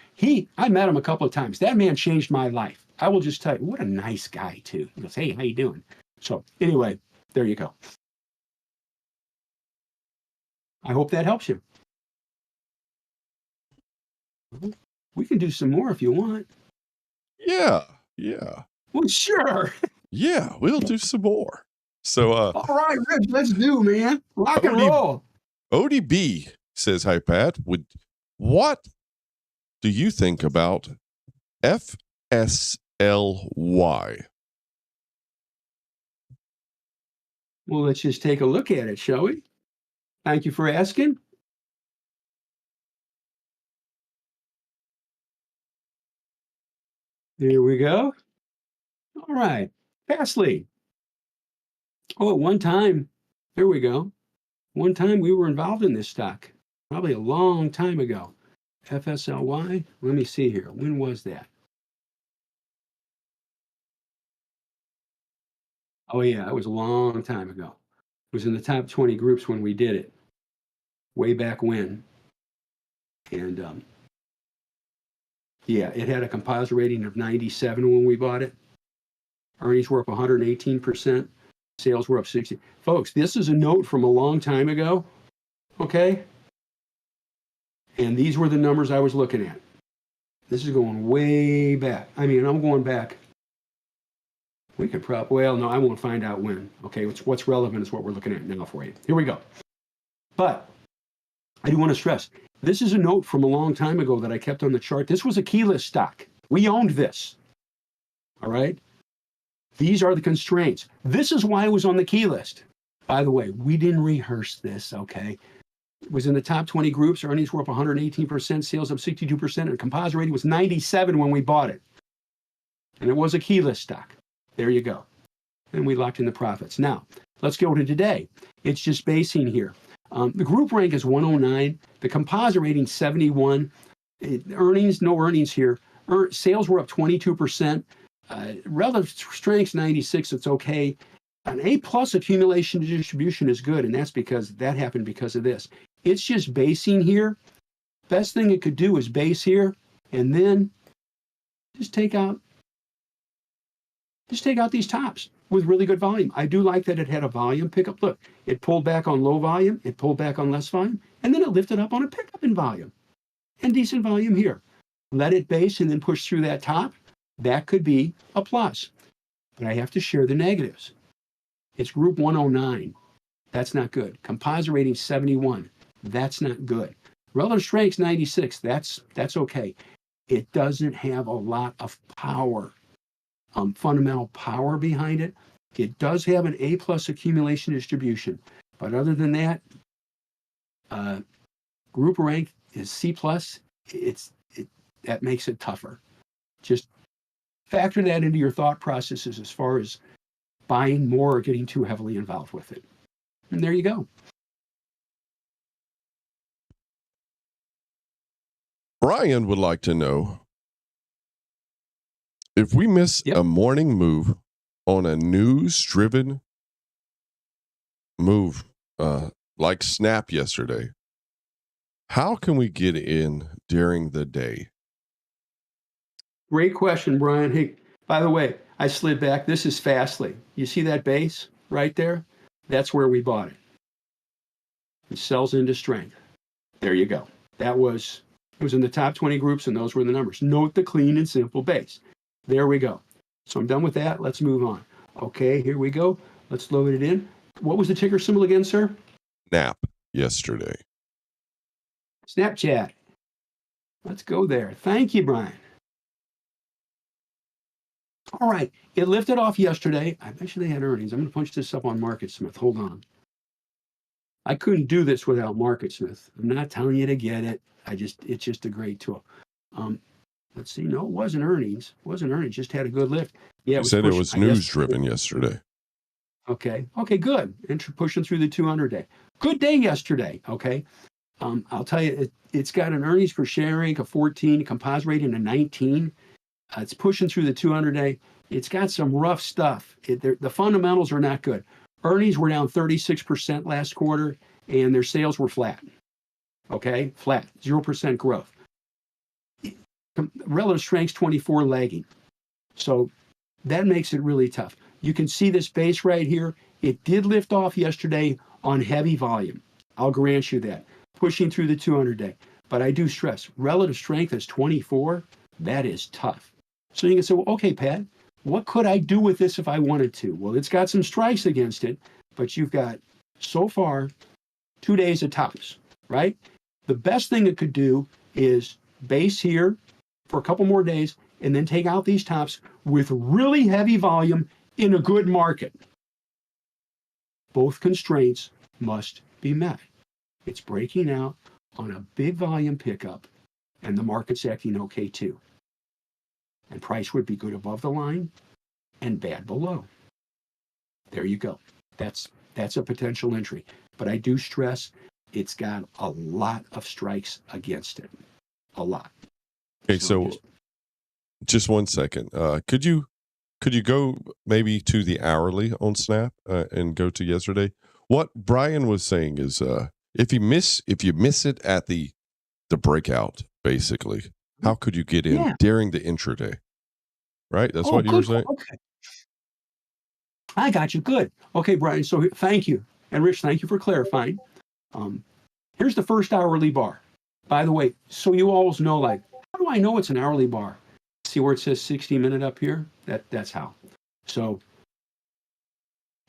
Speaker 2: I met him a couple of times. That man changed my life. I will just tell you, what a nice guy too. He goes, hey, how you doing? So anyway, there you go. I hope that helps you. We can do some more if you want.
Speaker 3: Yeah.
Speaker 2: Well, sure.
Speaker 3: Yeah, we'll do some more. So
Speaker 2: All right, Rich, let's do, man. Rock and roll.
Speaker 3: ODB says, hi, Pat. What do you think about FSLY?
Speaker 2: Well, let's just take a look at it, shall we? Thank you for asking. There we go. All right. Fastly. Oh, at one time, there we go. One time we were involved in this stock, probably a long time ago. FSLY. Let me see here. When was that? Oh, yeah, it was a long time ago. It was in the top 20 groups when we did it, way back when. And yeah, it had a composite rating of 97 when we bought it. Earnings were up 118%. Sales were up 60. Folks, this is a note from a long time ago, okay? And these were the numbers I was looking at. This is going way back. I mean, I'm going back. We could probably, well, no, I won't find out when. Okay, what's relevant is what we're looking at now for you. Here we go. But I do want to stress, this is a note from a long time ago that I kept on the chart. This was a keyless stock. We owned this. All right? These are the constraints. This is why it was on the key list. By the way, we didn't rehearse this, okay? It was in the top 20 groups. Earnings were up 118%, sales up 62%, and composite rating was 97 when we bought it. And it was a keyless stock. There you go. And we locked in the profits. Now, let's go to today. It's just basing here. The group rank is 109. The composite rating 71. Earnings, no earnings here. Sales were up 22%. Relative strengths 96. It's okay. An A+ accumulation to distribution is good, and that's because that happened because of this. It's just basing here. Best thing it could do is base here, and then just take out these tops with really good volume. I do like that it had a volume pickup. Look, it pulled back on low volume, it pulled back on less volume, and then it lifted up on a pickup in volume and decent volume here. Let it base and then push through that top. That could be a plus. But I have to share the negatives. It's group 109. That's not good. Composite rating 71. That's not good. Relative strengths 96. That's okay. It doesn't have a lot of power. Fundamental power behind it. It does have an A+ accumulation distribution, but other than that, group rank is C+. That makes it tougher. Just factor that into your thought processes as far as buying more or getting too heavily involved with it. And there you go.
Speaker 3: Brian would like to know, if we miss a morning move on a news-driven move like Snap yesterday, how can we get in during the day?
Speaker 2: Great question, Brian. Hey, by the way, I slid back. This is Fastly. You see that base right there? That's where we bought it. It sells into strength. There you go. It was in the top 20 groups, and those were the numbers. Note the clean and simple base. There we go. So I'm done with that. Let's move on. Okay, here we go. Let's load it in. What was the ticker symbol again, sir?
Speaker 3: Snap yesterday.
Speaker 2: Snapchat. Let's go there. Thank you, Brian. All right. It lifted off yesterday. I bet you they had earnings. I'm going to punch this up on MarketSmith. Hold on. I couldn't do this without MarketSmith. I'm not telling you to get it. It's just a great tool. Let's see. No, it wasn't earnings. It wasn't earnings. Just had a good lift. Yeah,
Speaker 3: it said it was news driven yesterday.
Speaker 2: Okay, good. And pushing through the 200-day. Good day yesterday. Okay. I'll tell you, it's got an earnings per share rank of 14, composite rating of 19. It's pushing through the 200-day. It's got some rough stuff. The fundamentals are not good. Earnings were down 36% last quarter, and their sales were flat. Okay, flat, 0% growth. Relative strengths 24 lagging. So that makes it really tough. You can see this base right here. It did lift off yesterday on heavy volume. I'll grant you that, pushing through the 200-day. But I do stress, relative strength is 24. That is tough. So you can say, well, okay, Pat, what could I do with this if I wanted to? Well, it's got some strikes against it, but you've got, so far, 2 days of tops, right? The best thing it could do is base here for a couple more days and then take out these tops with really heavy volume in a good market. Both constraints must be met. It's breaking out on a big volume pickup, and the market's acting okay too. And price would be good above the line and bad below. There you go. That's a potential entry. But I do stress it's got a lot of strikes against it. A lot.
Speaker 3: Okay, so just 1 second. Could you go maybe to the hourly on Snap and go to yesterday? What Brian was saying is if you miss it at the breakout, basically, how could you get in during the intraday? Right? That's what you were saying?
Speaker 2: Okay. I got you. Good. Okay, Brian. So thank you. And Rich, thank you for clarifying. Here's the first hourly bar. By the way, so you always know, like, how do I know it's an hourly bar? See where it says 60-minute up here? That's how. So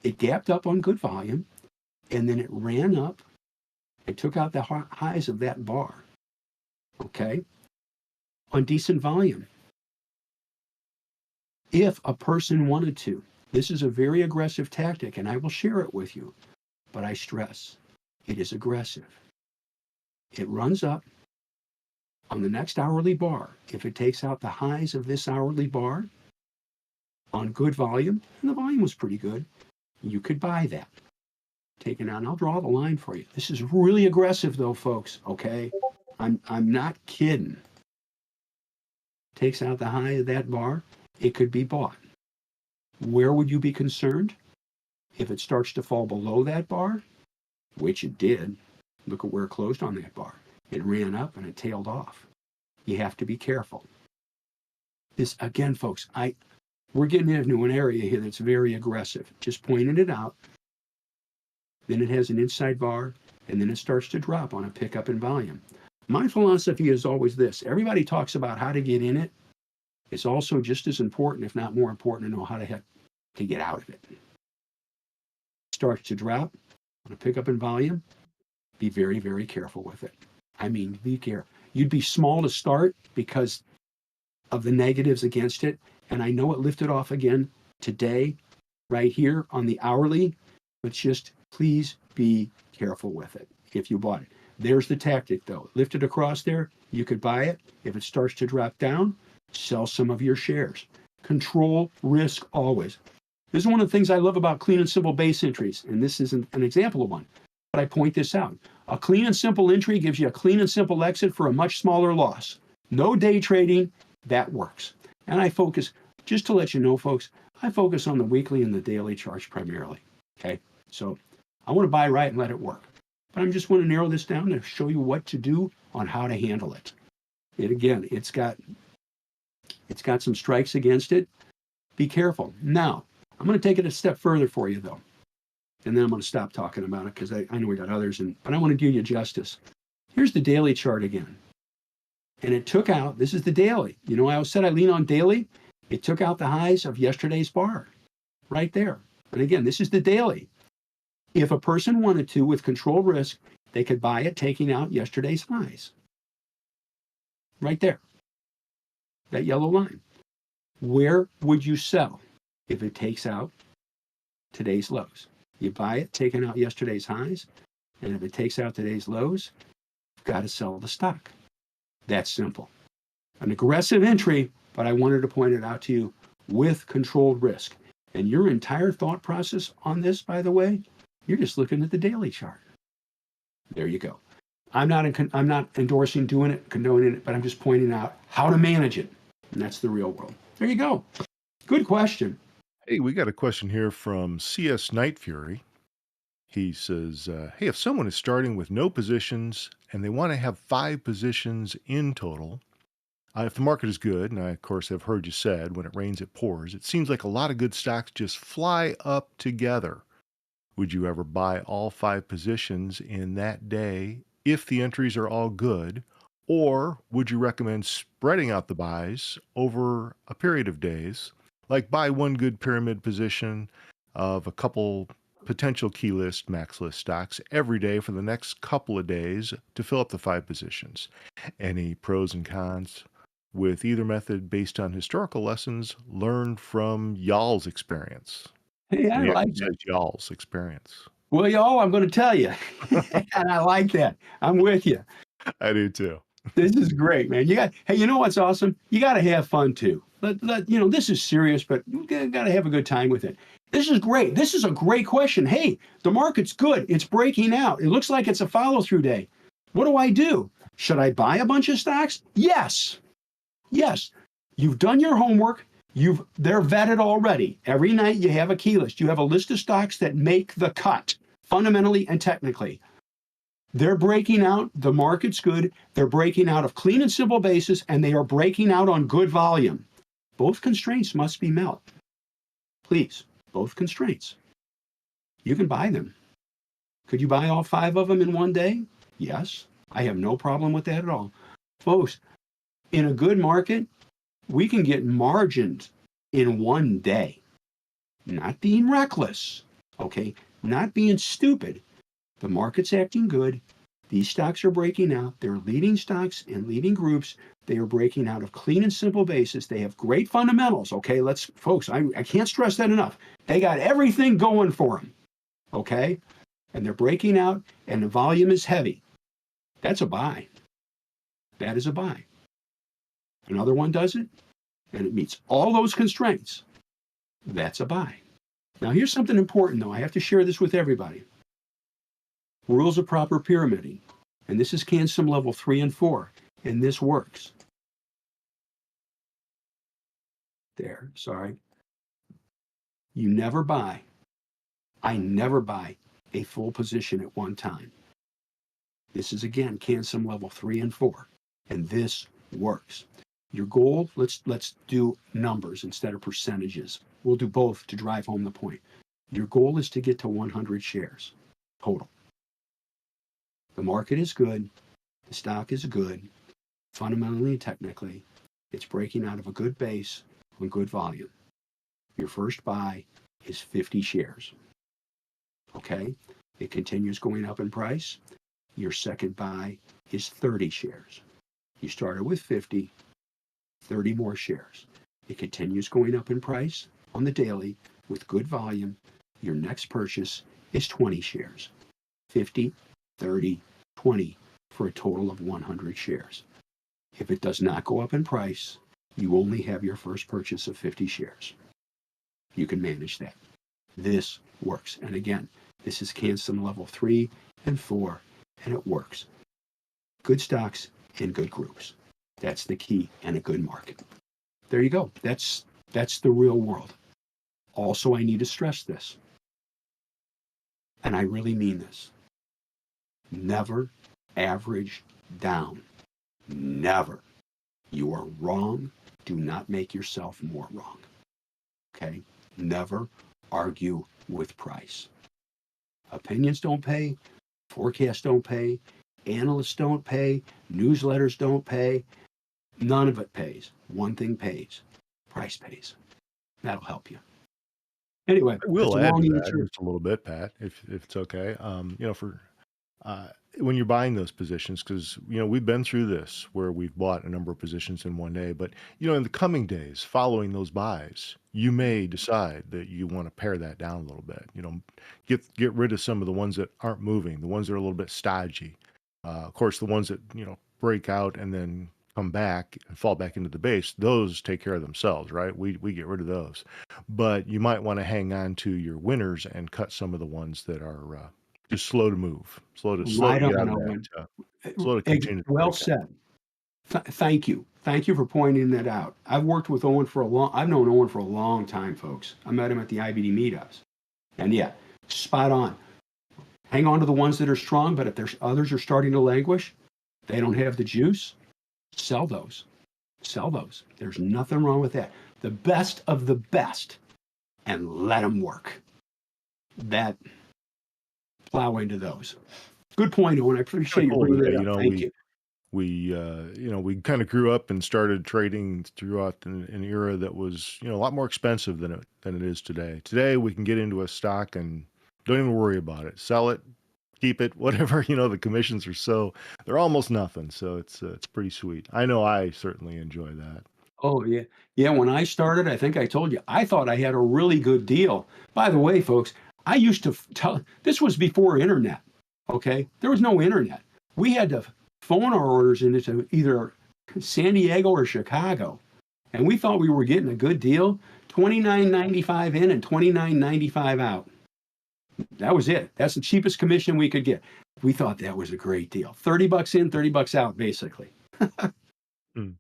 Speaker 2: it gapped up on good volume, and then it ran up and took out the highs of that bar, okay, on decent volume. If a person wanted to, this is a very aggressive tactic, and I will share it with you, but I stress, it is aggressive. It runs up on the next hourly bar. If it takes out the highs of this hourly bar on good volume, and the volume was pretty good, you could buy that. Take it out, and I'll draw the line for you. This is really aggressive though, folks, okay? I'm not kidding. Takes out the high of that bar, it could be bought. Where would you be concerned? If it starts to fall below that bar, which it did, look at where it closed on that bar. It ran up and it tailed off. You have to be careful. This, again, folks, we're getting into an area here that's very aggressive. Just pointing it out. Then it has an inside bar, and then it starts to drop on a pickup in volume. My philosophy is always this. Everybody talks about how to get in it. It's also just as important, if not more important, to know how to get out of it. Starts to drop on a pickup in volume. Be very, very careful with it. I mean, be careful. You'd be small to start because of the negatives against it. And I know it lifted off again today, right here on the hourly, but just please be careful with it if you bought it. There's the tactic though. Lift it across there, you could buy it. If it starts to drop down, sell some of your shares. Control risk always. This is one of the things I love about clean and simple base entries, and this isn't an example of one, but I point this out. A clean and simple entry gives you a clean and simple exit for a much smaller loss. No day trading, that works. And I focus, just to let you know, folks, I focus on the weekly and the daily charts primarily. Okay, so I want to buy right and let it work. But I just want to narrow this down to show you what to do on how to handle it. Again, it's got some strikes against it. Be careful. Now, I'm going to take it a step further for you, though. And then I'm going to stop talking about it because I know we got others, but I want to do you justice. Here's the daily chart again. And it took out, this is the daily. You know, I said I lean on daily. It took out the highs of yesterday's bar right there. And again, this is the daily. If a person wanted to, with controlled risk, they could buy it taking out yesterday's highs. Right there. That yellow line. Where would you sell if it takes out today's lows? You buy it taking out yesterday's highs, and if it takes out today's lows, you've got to sell the stock. That's simple. An aggressive entry, but I wanted to point it out to you with controlled risk. And your entire thought process on this, by the way, you're just looking at the daily chart. There you go. I'm not endorsing doing it, condoning it, but I'm just pointing out how to manage it. And that's the real world. There you go. Good question.
Speaker 1: Hey, we got a question here from CS Night Fury. He says, hey, if someone is starting with no positions and they want to have 5 positions in total, If the market is good, and I, of course, have heard you said, when it rains, it pours, it seems like a lot of good stocks just fly up together. Would you ever buy all five positions in that day if the entries are all good? Or would you recommend spreading out the buys over a period of days? Like buy one good pyramid position of a couple potential key list, max list stocks every day for the next couple of days to fill up the five positions. Any pros and cons with either method based on historical lessons learned from y'all's experience?
Speaker 2: Hey, I
Speaker 1: And he
Speaker 2: like
Speaker 1: actually
Speaker 2: that.
Speaker 1: says y'all's experience.
Speaker 2: Well, y'all, I'm going to tell you. And I like that. I'm with you.
Speaker 1: I do too.
Speaker 2: This is great, man. Hey, you know what's awesome? You got to have fun too. This is serious, but you got to have a good time with it. This is great. This is a great question. Hey, the market's good. It's breaking out. It looks like it's a follow through day. What do I do? Should I buy a bunch of stocks? Yes. Yes. You've done your homework. They're vetted already. Every night you have a key list. You have a list of stocks that make the cut, fundamentally and technically. They're breaking out. The market's good. They're breaking out of clean and simple basis, and they are breaking out on good volume. Both constraints must be met. Please, both constraints. You can buy them. Could you buy all five of them in one day? Yes. I have no problem with that at all. Folks, in a good market, we can get margined in one day. Not being reckless, okay? Not being stupid. The market's acting good. These stocks are breaking out. They're leading stocks and leading groups. They are breaking out of clean and simple basis. They have great fundamentals. Okay, folks, I can't stress that enough. They got everything going for them. Okay, and they're breaking out, and the volume is heavy. That's a buy. That is a buy. Another one does it, and it meets all those constraints. That's a buy. Now, here's something important, though. I have to share this with everybody. Rules of proper pyramiding. And this is CANSOM level 3 and 4. And this works. There, sorry. You never buy. I never buy a full position at one time. This is, again, CANSOM level 3 and 4. And this works. Your goal, let's do numbers instead of percentages. We'll do both to drive home the point. Your goal is to get to 100 shares total. The market is good. The stock is good. Fundamentally and technically, it's breaking out of a good base on good volume. Your first buy is 50 shares. Okay? It continues going up in price. Your second buy is 30 shares. You started with 50, 30 more shares. It continues going up in price on the daily with good volume. Your next purchase is 20 shares. 50, 30, 20 for a total of 100 shares. If it does not go up in price, you only have your first purchase of 50 shares. You can manage that. This works. And again, this is CANSOM level 3 and 4, and it works. Good stocks in good groups. That's the key in a good market. There you go. That's the real world. Also, I need to stress this, and I really mean this. Never average down. Never. You are wrong. Do not make yourself more wrong. Okay? Never argue with price. Opinions don't pay. Forecasts don't pay. Analysts don't pay. Newsletters don't pay. None of it pays. One thing pays. Price pays. That'll help you. Anyway,
Speaker 1: I will
Speaker 2: that's a
Speaker 1: add
Speaker 2: long
Speaker 1: to that
Speaker 2: answer.
Speaker 1: just a little bit, Pat, if it's okay. For when you're buying those positions, because we've been through this where we've bought a number of positions in one day, but in the coming days following those buys, you may decide that you want to pare that down a little bit. Get rid of some of the ones that aren't moving, the ones that are a little bit stodgy. Of course, the ones that break out and then come back and fall back into the base, those take care of themselves, right? We get rid of those, but you might want to hang on to your winners and cut some of the ones that are just slow to move, slow to
Speaker 2: Right
Speaker 1: get
Speaker 2: on,
Speaker 1: out of
Speaker 2: Owen.
Speaker 1: that, slow to continue to
Speaker 2: Well
Speaker 1: break out.
Speaker 2: said. Thank you. Thank you for pointing that out. I've known Owen for a long time, folks. I met him at the IBD meetups. And yeah, spot on. Hang on to the ones that are strong, but if there's others are starting to languish, they don't have the juice, sell those. Sell those. There's nothing wrong with that. The best of the best, and let them work. That plow into those. Good point, Owen. I appreciate you
Speaker 1: Cool.
Speaker 2: bringing
Speaker 1: Yeah,
Speaker 2: that up. Thank you.
Speaker 1: we kind of grew up and started trading throughout an era that was, a lot more expensive than it is today. Today we can get into a stock and don't even worry about it. Sell it, keep it, whatever. The commissions they're almost nothing. So it's pretty sweet. I know I certainly enjoy that.
Speaker 2: Oh, yeah. Yeah, when I started, I think I told you, I thought I had a really good deal. By the way, folks, I used to tell, this was before internet, okay? There was no internet. We had to phone our orders into either San Diego or Chicago, and we thought we were getting a good deal, $29.95 in and $29.95 out. That was it. That's the cheapest commission we could get. We thought that was a great deal. $30 in, $30 out, basically.
Speaker 1: Hmm.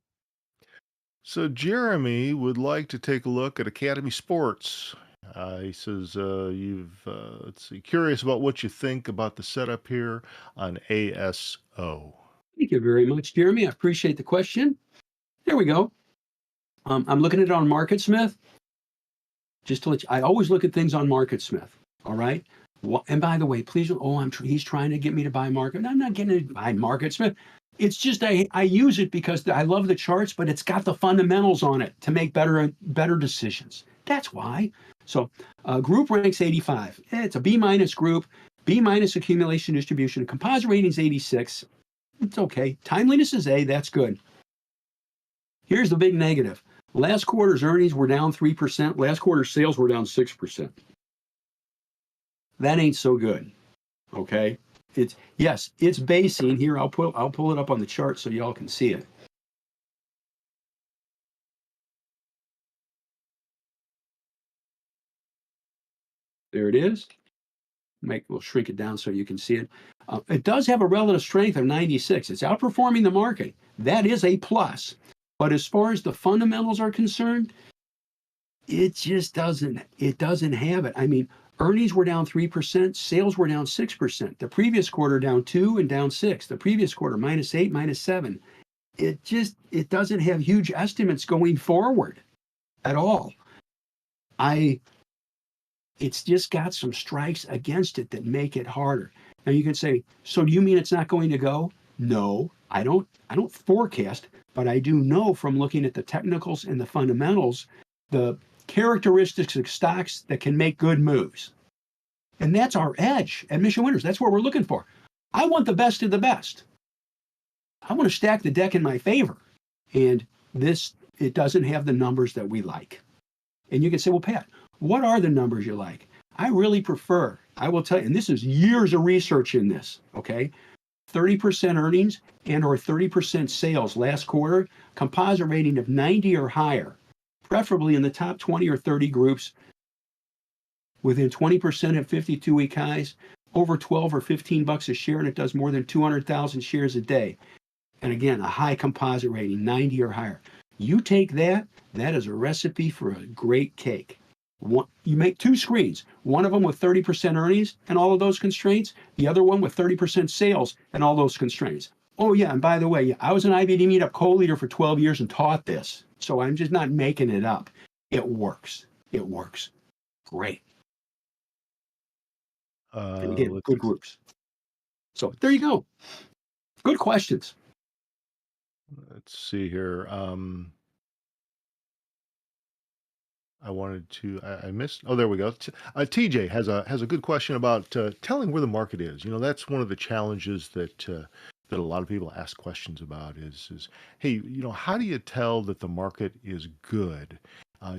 Speaker 1: So Jeremy would like to take a look at Academy Sports. He says let's see, curious about what you think about the setup here on ASO.
Speaker 2: Thank you very much, Jeremy. I appreciate the question. There we go. I'm looking at it on MarketSmith. Just to let you, I always look at things on MarketSmith. All right. Well, and by the way, please. Oh, he's trying to get me to buy Market. I'm not getting to buy MarketSmith. It's just I use it because I love the charts, but it's got the fundamentals on it to make better decisions. That's why. So group ranks 85. It's a B minus group, B minus accumulation distribution. Composite rating is 86. It's okay. Timeliness is A. That's good. Here's the big negative. Last quarter's earnings were down 3%. Last quarter's sales were down 6%. That ain't so good. Okay. It's basing here. I'll pull it up on the chart so y'all can see it. There it is. We'll shrink it down so you can see it. It does have a relative strength of 96. It's outperforming the market. That is a plus. But as far as the fundamentals are concerned, it just doesn't have it. I mean, earnings were down 3%, sales were down 6%. The previous quarter down 2 and down 6. The previous quarter -8, -7. It doesn't have huge estimates going forward at all. It's just got some strikes against it that make it harder. Now you can say, so do you mean it's not going to go? No, I don't forecast, but I do know from looking at the technicals and the fundamentals, the characteristics of stocks that can make good moves. And that's our edge at Mission Winners. That's what we're looking for. I want the best of the best. I want to stack the deck in my favor. And it doesn't have the numbers that we like. And you can say, well, Pat, what are the numbers you like? I really prefer, I will tell you, and this is years of research in this, okay? 30% earnings and or 30% sales last quarter, composite rating of 90 or higher, preferably in the top 20 or 30 groups, within 20% of 52-week highs, over 12 or 15 bucks a share, and it does more than 200,000 shares a day. And again, a high composite rating, 90 or higher. You take that is a recipe for a great cake. You make two screens, one of them with 30% earnings and all of those constraints, the other one with 30% sales and all those constraints. Oh yeah, and by the way, I was an IBD meetup co-leader for 12 years and taught this, so I'm just not making it up. It works. It works. Great. And again, good groups. So there you go. Good questions.
Speaker 1: Let's see here. I missed. Oh, there we go. TJ has a good question about telling where the market is. That's one of the challenges that a lot of people ask questions about is, hey, how do you tell that the market is good?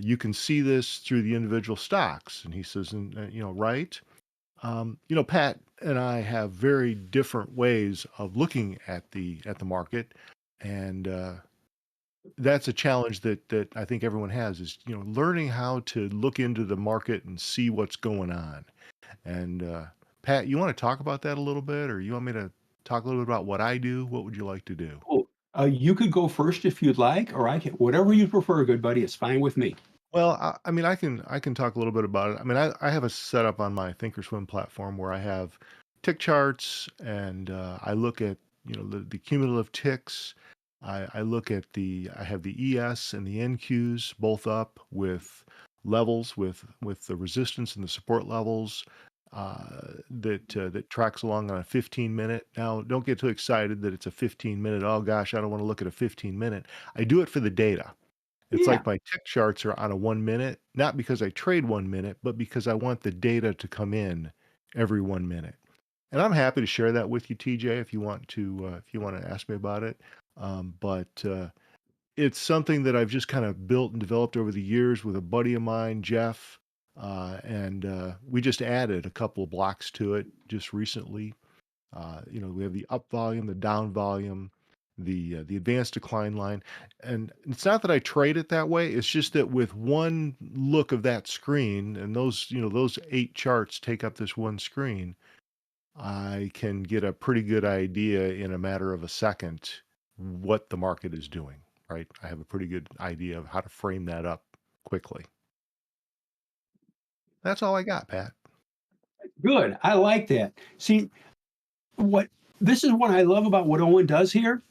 Speaker 1: You can see this through the individual stocks. And he says, right? Pat and I have very different ways of looking at the market, and that's a challenge that I think everyone has is, learning how to look into the market and see what's going on. And Pat, you want to talk about that a little bit, or you want me to talk a little bit about what I do? What would you like to do?
Speaker 2: Oh, you could go first if you'd like, or I can, whatever you prefer, good buddy. It's fine with me.
Speaker 1: Well, I mean, I can talk a little bit about it. I mean, I have a setup on my Thinkorswim platform where I have tick charts, and I look at the cumulative ticks. I look at I have the ES and the NQs both up with levels with the resistance and the support levels that tracks along on a 15-minute. Now, don't get too excited that it's a 15-minute. Oh gosh, I don't want to look at a 15-minute. I do it for the data. It's
Speaker 2: Yeah.
Speaker 1: like my tick charts are on a 1 minute, not because I trade 1 minute, but because I want the data to come in every 1 minute. And I'm happy to share that with you, TJ, if you want to ask me about it. But it's something that I've just kind of built and developed over the years with a buddy of mine, Jeff, and we just added a couple of blocks to it just recently. We have the up volume, the down volume, the advanced decline line, and it's not that I trade it that way. It's just that with one look of that screen, and those 8 charts take up this one screen, I can get a pretty good idea in a matter of a second what the market is doing, right? I have a pretty good idea of how to frame that up quickly. That's all I got, Pat.
Speaker 2: Good. I like that. See, what this is what I love about what Owen does here.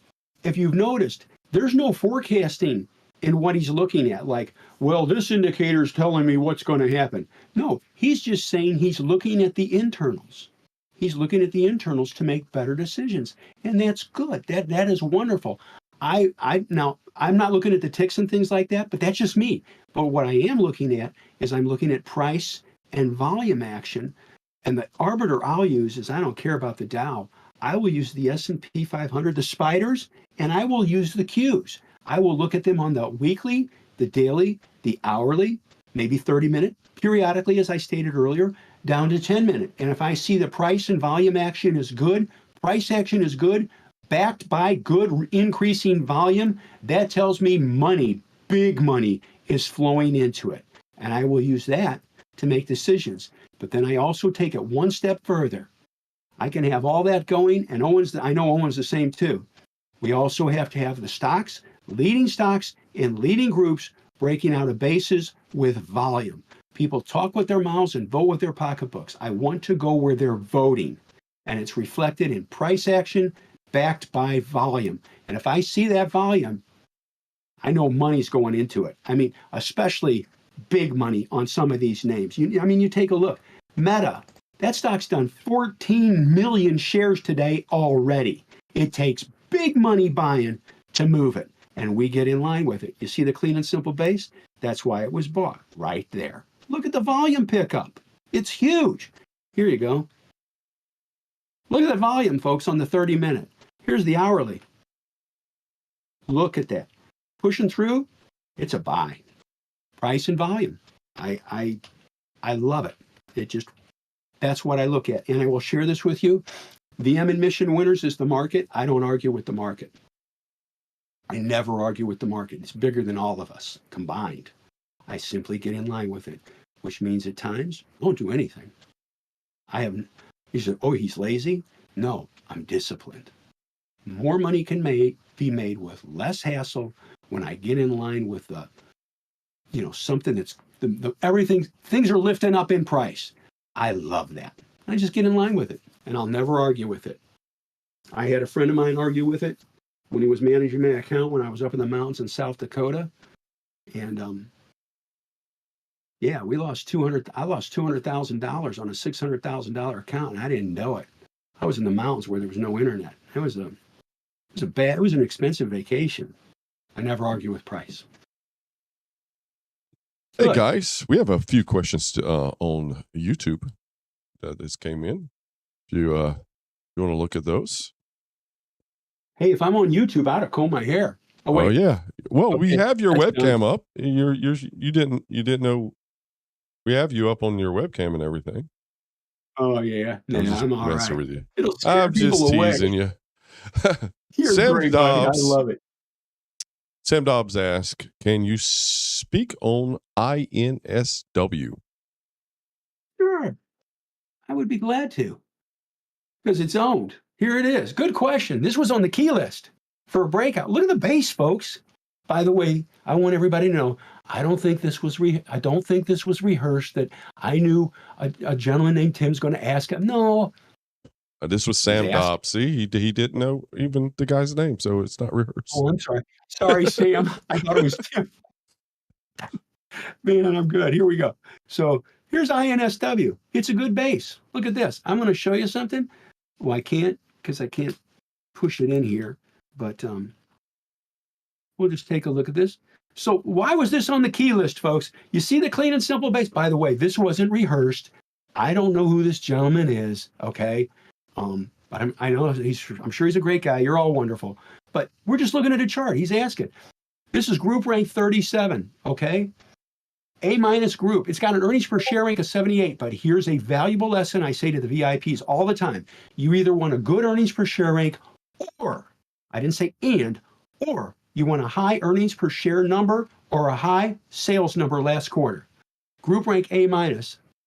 Speaker 2: If you've noticed, there's no forecasting in what he's looking at. Like, well, this indicator is telling me what's going to happen. No, he's just saying he's looking at the internals. He's looking at the internals to make better decisions, and that's good. That is wonderful. Now I'm not looking at the ticks and things like that, but that's just me. But what I am looking at is I'm looking at price and volume action, and the arbiter I'll use is I don't care about the Dow. I will use the S&P 500, the spiders, and I will use the Qs. I will look at them on the weekly, the daily, the hourly, maybe 30-minute, periodically, as I stated earlier, down to 10-minute. And if I see the price and volume action is good, price action is good, backed by good increasing volume, that tells me money, big money, is flowing into it. And I will use that to make decisions. But then I also take it one step further. I can have all that going, and I know Owen's the same too. We also have to have the stocks in leading groups breaking out of bases with volume. People talk with their mouths and vote with their pocketbooks. I want to go where they're voting, and it's reflected in price action backed by volume. And if I see that volume, I know money's going into it. I mean, especially big money on some of these names. You take a look. Meta, that stock's done 14 million shares today already. It takes big money buying to move it, and we get in line with it. You see the clean and simple base? That's why it was bought right there. Look at the volume pickup. It's huge. Here you go. Look at that volume, folks, on the 30-minute. Here's the hourly. Look at that. Pushing through, it's a buy. Price and volume. I love it. That's what I look at. And I will share this with you. VM and mission winners is the market. I don't argue with the market. I never argue with the market. It's bigger than all of us combined. I simply get in line with it, which means at times I don't do anything. You said, oh, he's lazy? No, I'm disciplined. More money can be made with less hassle when I get in line with something that's things are lifting up in price. I love that. I just get in line with it, and I'll never argue with it. I had a friend of mine argue with it when he was managing my account when I was up in the mountains in South Dakota, and we lost I lost $200,000 on a $600,000 account, and I didn't know it. I was in the mountains where there was no internet. It was an expensive vacation. I never argue with price.
Speaker 3: Hey
Speaker 2: Good.
Speaker 3: guys, we have a few questions on YouTube that just came in. If you want to look at those.
Speaker 2: Hey, if I'm on YouTube, I'd have combed my hair. Oh wait.
Speaker 3: Oh yeah. Well, we
Speaker 2: Okay.
Speaker 3: have your
Speaker 2: That's
Speaker 3: webcam up. You didn't know we have you up on your webcam and everything.
Speaker 2: Oh yeah.
Speaker 3: I'm just
Speaker 2: I'm all
Speaker 3: messing
Speaker 2: right.
Speaker 3: with you.
Speaker 2: It'll scare
Speaker 3: I'm just
Speaker 2: people away.
Speaker 3: teasing you.
Speaker 2: You're
Speaker 3: Sam
Speaker 2: great, buddy. I
Speaker 3: Dobbs.
Speaker 2: love it.
Speaker 3: Sam Dobbs asks, can you speak on INSW?
Speaker 2: Sure. I would be glad to. Because it's owned. Here it is. Good question. This was on the key list for a breakout. Look at the base, folks. By the way, I want everybody to know, I don't think this was rehearsed, that I knew a gentleman named Tim's going to ask him. No,
Speaker 3: This was
Speaker 2: He's
Speaker 3: Sam
Speaker 2: asking.
Speaker 3: Dobbs. See, he didn't know even the guy's name, so it's not rehearsed.
Speaker 2: Oh, I'm sorry. Sorry, Sam. I thought it was Tim. Man, I'm good. Here we go. So here's INSW. It's a good base. Look at this. I'm going to show you something. Well, I can't because I can't push it in here, but we'll just take a look at this. So why was this on the key list, folks? You see the clean and simple base. By the way, this wasn't rehearsed. I don't know who this gentleman is, okay? But I know I'm sure he's a great guy. You're all wonderful. But we're just looking at a chart. He's asking. This is group rank 37, okay? A- group. It's got an earnings per share rank of 78, but here's a valuable lesson I say to the VIPs all the time. You either want a good earnings per share rank or, I didn't say and, or you want a high earnings per share number or a high sales number last quarter. Group rank A-,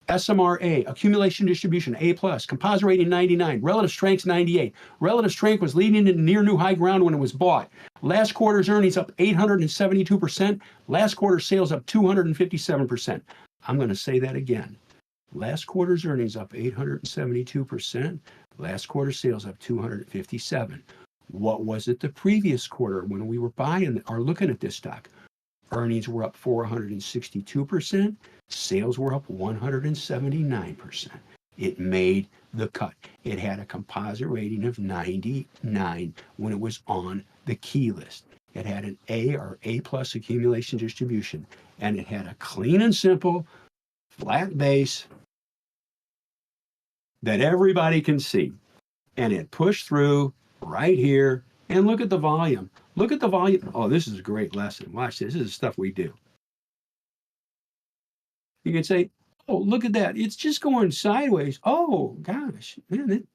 Speaker 2: SMRA, accumulation distribution A+, composite rating 99, relative strength 98. Relative strength was leading into near new high ground when it was bought. Last quarter's earnings up 872%. Last quarter's sales up 257%. I'm going to say that again. Last quarter's earnings up 872%. Last quarter's sales up 257. What was it the previous quarter when we were buying or looking at this stock? Earnings were up 462%. Sales were up 179%. It made the cut. It had a composite rating of 99 when it was on the key list. It had an A or A+ accumulation distribution, and it had a clean and simple flat base that everybody can see. And it pushed through right here. And look at the volume. Look at the volume. Oh, this is a great lesson. Watch this. This is stuff we do. You can say, oh, look at that. It's just going sideways. Oh, gosh, man,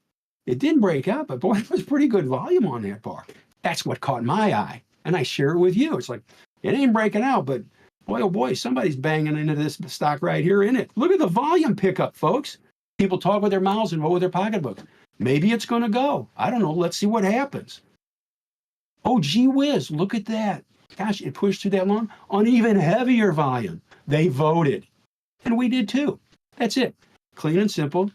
Speaker 2: it didn't break out, but boy, it was pretty good volume on that bar. That's what caught my eye. And I share it with you. It's like, it ain't breaking out, but boy, oh boy, somebody's banging into this stock right here in it. Look at the volume pickup, folks. People talk with their mouths and vote with their pocketbooks. Maybe it's going to go. I don't know. Let's see what happens. Oh, gee whiz, look at that. Gosh, it pushed through that long on even heavier volume. They voted. And we did too. That's it. Clean and simple.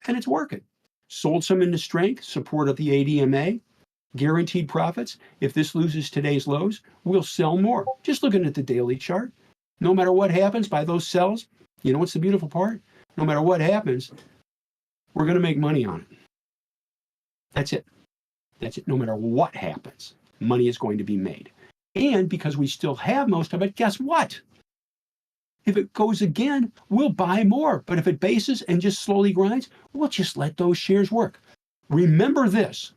Speaker 2: And it's working. Sold some into strength, support of the ADMA, guaranteed profits. If this loses today's lows, we'll sell more. Just looking at the daily chart. No matter what happens by those sells, you know what's the beautiful part? No matter what happens, we're going to make money on it. That's it. That's it. No matter what happens, money is going to be made. And because we still have most of it, guess what? If it goes again, we'll buy more. But if it bases and just slowly grinds, we'll just let those shares work. Remember this,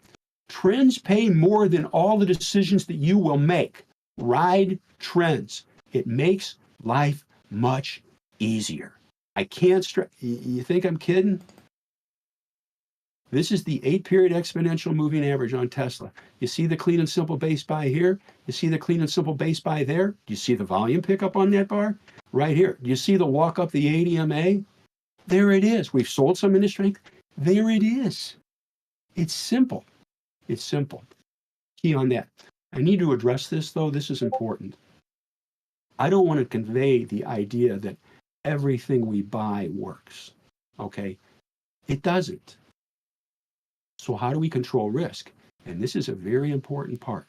Speaker 2: trends pay more than all the decisions that you will make. Ride trends. It makes life much easier. I can't stress. You think I'm kidding? This is the 8-period exponential moving average on Tesla. You see the clean and simple base buy here? You see the clean and simple base buy there? Do you see the volume pickup on that bar? Right here. Do you see the walk up the ADMA? There it is. We've sold some into strength. There it is. It's simple. It's simple. Key on that. I need to address this, though. This is important. I don't want to convey the idea that everything we buy works. Okay? It doesn't. So how do we control risk? And this is a very important part.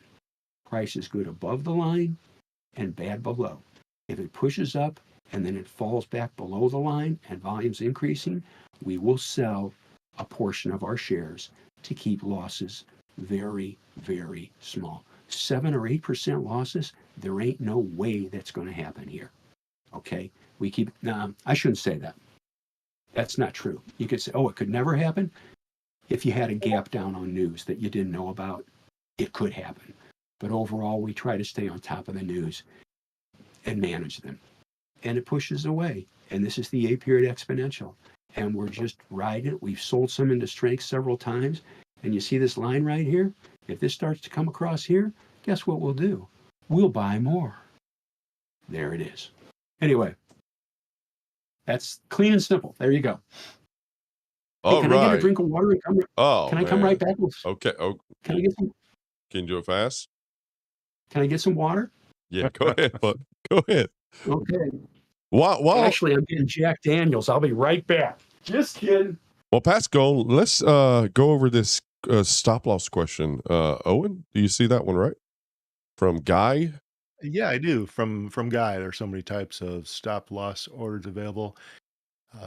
Speaker 2: Price is good above the line and bad below. If it pushes up and then it falls back below the line and volume's increasing, we will sell a portion of our shares to keep losses very, very small. 7 or 8% losses, there ain't no way that's going to happen here. Okay? We keep, I shouldn't say that. That's not true. You could say, oh, it could never happen. If you had a gap down on news that you didn't know about, it could happen. But overall, we try to stay on top of the news and manage them. And it pushes away. And this is the 8-period exponential. And we're just riding it. We've sold some into strength several times. And you see this line right here? If this starts to come across here, guess what we'll do? We'll buy more. There it is. Anyway, that's clean and simple. There you go. Hey, can I get a drink of water and come? Can I come right back?
Speaker 3: Okay. Oh,
Speaker 2: can I get some?
Speaker 3: Can you do it fast?
Speaker 2: Can I get some water?
Speaker 3: Yeah, go ahead, bud. Go ahead.
Speaker 2: Okay.
Speaker 3: Well,
Speaker 2: actually, I'm getting Jack Daniels. I'll be right back. Just kidding.
Speaker 3: Well, past goal, let's go over this stop loss question. Owen, do you see that one right? From Guy?
Speaker 1: Yeah, I do. From Guy, there's so many types of stop loss orders available.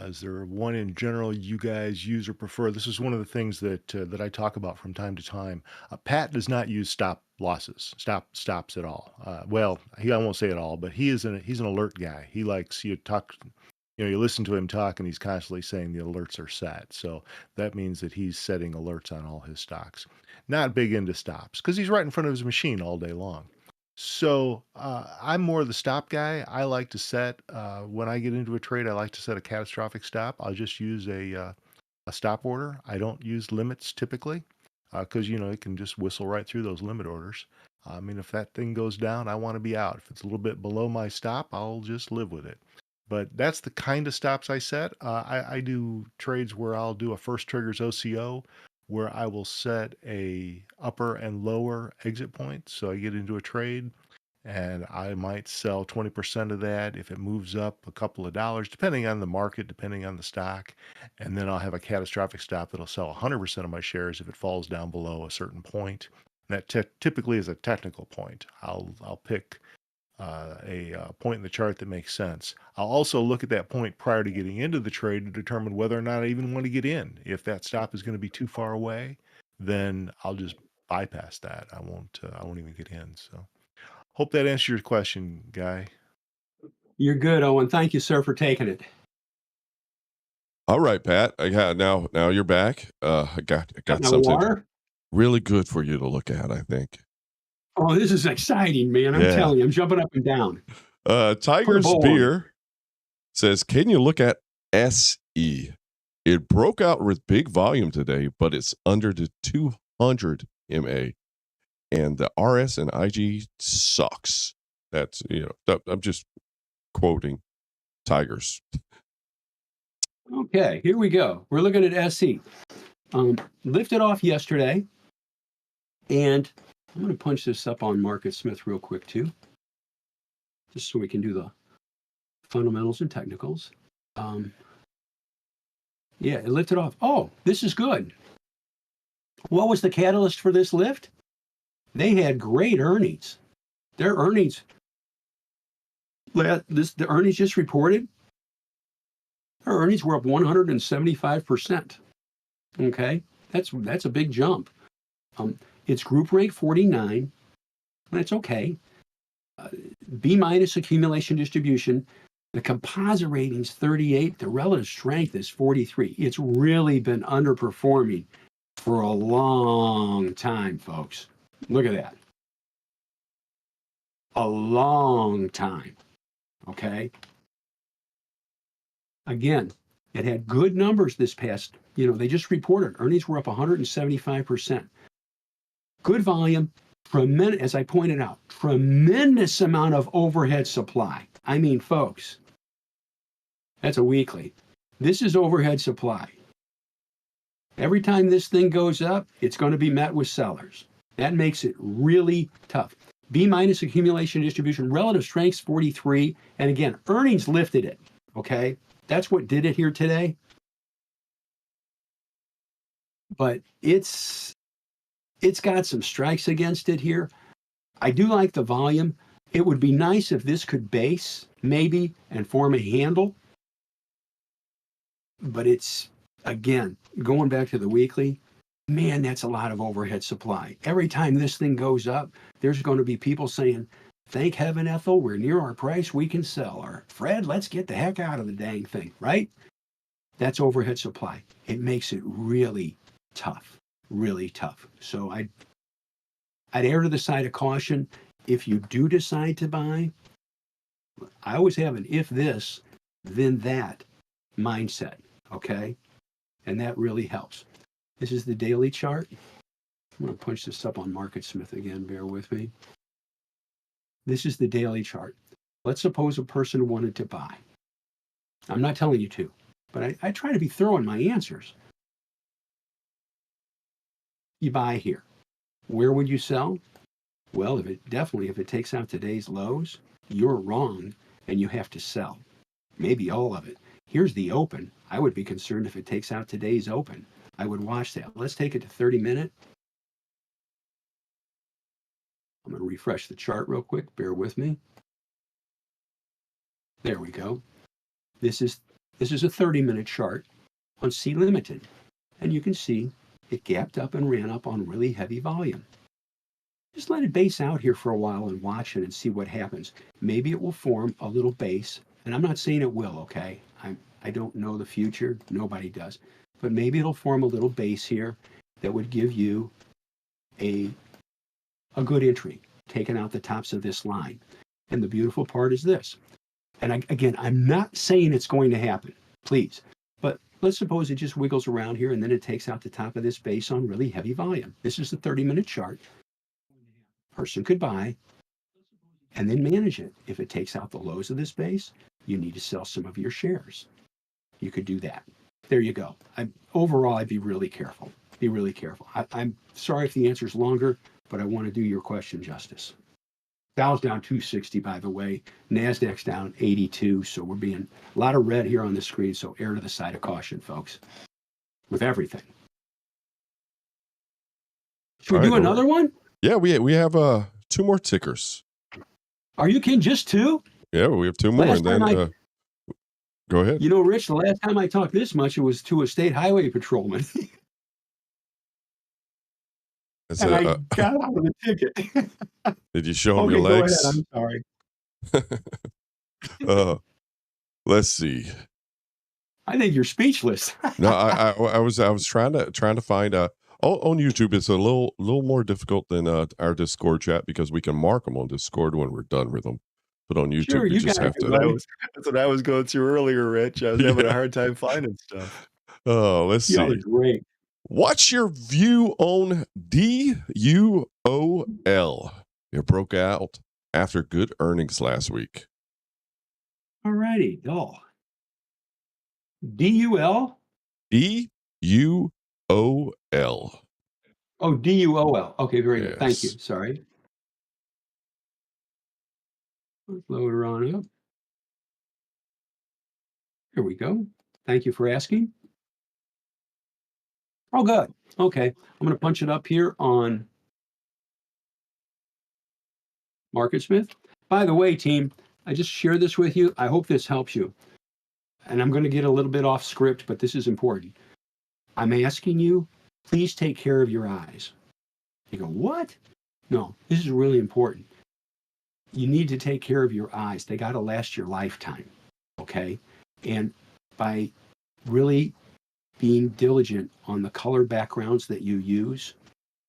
Speaker 1: Is there one in general you guys use or prefer? This is one of the things that I talk about from time to time. Pat does not use stop losses, stops at all. Well, I won't say at all, but he's an alert guy. He likes you talk. You listen to him talk, and he's constantly saying the alerts are set. So that means that he's setting alerts on all his stocks. Not big into stops because he's right in front of his machine all day long. So I'm more the stop guy. I like to set when I get into a trade. I like to set a catastrophic stop. I'll just use a stop order. I don't use limits typically because it can just whistle right through those limit orders. I mean, if that thing goes down, I want to be out. If it's a little bit below my stop, I'll just live with it. But that's the kind of stops I set. I do trades where I'll do a first triggers OCO, where I will set a upper and lower exit point. So I get into a trade and I might sell 20% of that if it moves up a couple of dollars, depending on the market, depending on the stock. And then I'll have a catastrophic stop that'll sell 100% of my shares if it falls down below a certain point. And that typically is a technical point. I'll pick a point in the chart that makes sense. I'll also look at that point prior to getting into the trade to determine whether or not I even want to get in. If that stop is going to be too far away, then I'll just bypass that. I won't even get in. So hope that answers your question, Guy.
Speaker 2: You're good, Owen. Thank you, sir, for taking it.
Speaker 3: All right, Pat. Now you're back. I got
Speaker 2: My
Speaker 3: something
Speaker 2: water?
Speaker 3: really good for you to look at, I think.
Speaker 2: Oh, this is exciting, man. I'm
Speaker 3: Yeah.
Speaker 2: telling you, I'm jumping up and down.
Speaker 3: Tiger's
Speaker 2: bowl on.
Speaker 3: Beer says, can you look at SE? It broke out with big volume today, but it's under the 200 MA. And the RS and IG sucks. That's, I'm just quoting Tigers.
Speaker 2: Okay, here we go. We're looking at SC. Lifted off yesterday. And I'm going to punch this up on Market Smith real quick, too, just so we can do the fundamentals and technicals. Yeah, it lifted off. Oh, this is good. What was the catalyst for this lift? They had great earnings. Their earnings, the earnings just reported, their earnings were up 175%. Okay, that's a big jump. It's group rank 49. That's okay. B minus accumulation distribution. The composite rating's 38. The relative strength is 43. It's really been underperforming for a long time, folks. Look at that. A long time. Okay. Again, it had good numbers this past, they just reported earnings were up 175%. Good volume, as I pointed out, tremendous amount of overhead supply. I mean, folks, that's a weekly. This is overhead supply. Every time this thing goes up, it's going to be met with sellers. That makes it really tough. B minus accumulation distribution, relative strengths 43. And again, earnings lifted it. Okay. That's what did it here today. But it's got some strikes against it here. I do like the volume. It would be nice if this could base, maybe, and form a handle. But it's, again, going back to the weekly, man, that's a lot of overhead supply. Every time this thing goes up, there's going to be people saying, thank heaven, Ethel, we're near our price, we can sell. Or, Fred, let's get the heck out of the dang thing, right? That's overhead supply. It makes it really tough. Really tough. So I'd err to the side of caution. If you do decide to buy, I always have an if this, then that mindset, okay? And that really helps. This is the daily chart. I'm going to punch this up on Market Smith again, bear with me. This is the daily chart. Let's suppose a person wanted to buy. I'm not telling you to, but I try to be thorough in my answers. You buy here. Where would you sell? Well, if it takes out today's lows, you're wrong and you have to sell. Maybe all of it. Here's the open. I would be concerned if it takes out today's open. I would watch that. Let's take it to 30-minute. I'm going to refresh the chart real quick. Bear with me. There we go. This is a 30-minute chart on C limited. And you can see it gapped up and ran up on really heavy volume. Just let it base out here for a while and watch it and see what happens. Maybe it will form a little base. And I'm not saying it will, okay? I don't know the future. Nobody does. But maybe it'll form a little base here that would give you a good entry, taking out the tops of this line. And the beautiful part is this. And again, I'm not saying it's going to happen, please. But let's suppose it just wiggles around here and then it takes out the top of this base on really heavy volume. This is the 30-minute chart. Person could buy and then manage it. If it takes out the lows of this base, you need to sell some of your shares. You could do that. There you go. Overall, I'd be really careful. Be really careful. I'm sorry if the answer is longer, but I want to do your question justice. Dow's down 260, by the way. NASDAQ's down 82, so we're being a lot of red here on the screen, so err to the side of caution, folks, with everything. Should we do another one?
Speaker 3: Yeah, we have 2 more tickers.
Speaker 2: Are you kidding? Just 2?
Speaker 3: Yeah, we have 2 more, and then go ahead.
Speaker 2: You know, Rich, the last time I talked this much, it was to a state highway patrolman. And I got out of the ticket.
Speaker 3: Did you show him your legs?
Speaker 2: Go ahead. I'm sorry.
Speaker 3: Let's see.
Speaker 2: I think you're speechless.
Speaker 3: No, I was trying to find on YouTube. It's a little more difficult than our Discord chat because we can mark them on Discord when we're done with them. But on YouTube,
Speaker 2: Sure,
Speaker 3: you just have to.
Speaker 1: That's what I was going through earlier, Rich. I was having a hard time finding stuff.
Speaker 3: Oh, let's see.
Speaker 2: Great.
Speaker 3: What's your view on DUOL? It broke out after good earnings last week.
Speaker 2: All righty. DUL?
Speaker 3: DUOL.
Speaker 2: Oh, DUOL. Okay, very good. Thank you.
Speaker 3: Yes.
Speaker 2: Sorry. Let's load her on up. Here we go. Thank you for asking. Oh, good. Okay. I'm going to punch it up here on MarketSmith. By the way, team, I just shared this with you. I hope this helps you. And I'm going to get a little bit off script, but this is important. I'm asking you, please take care of your eyes. You go, what? No, this is really important. You need to take care of your eyes. They got to last your lifetime, okay? And by really being diligent on the color backgrounds that you use,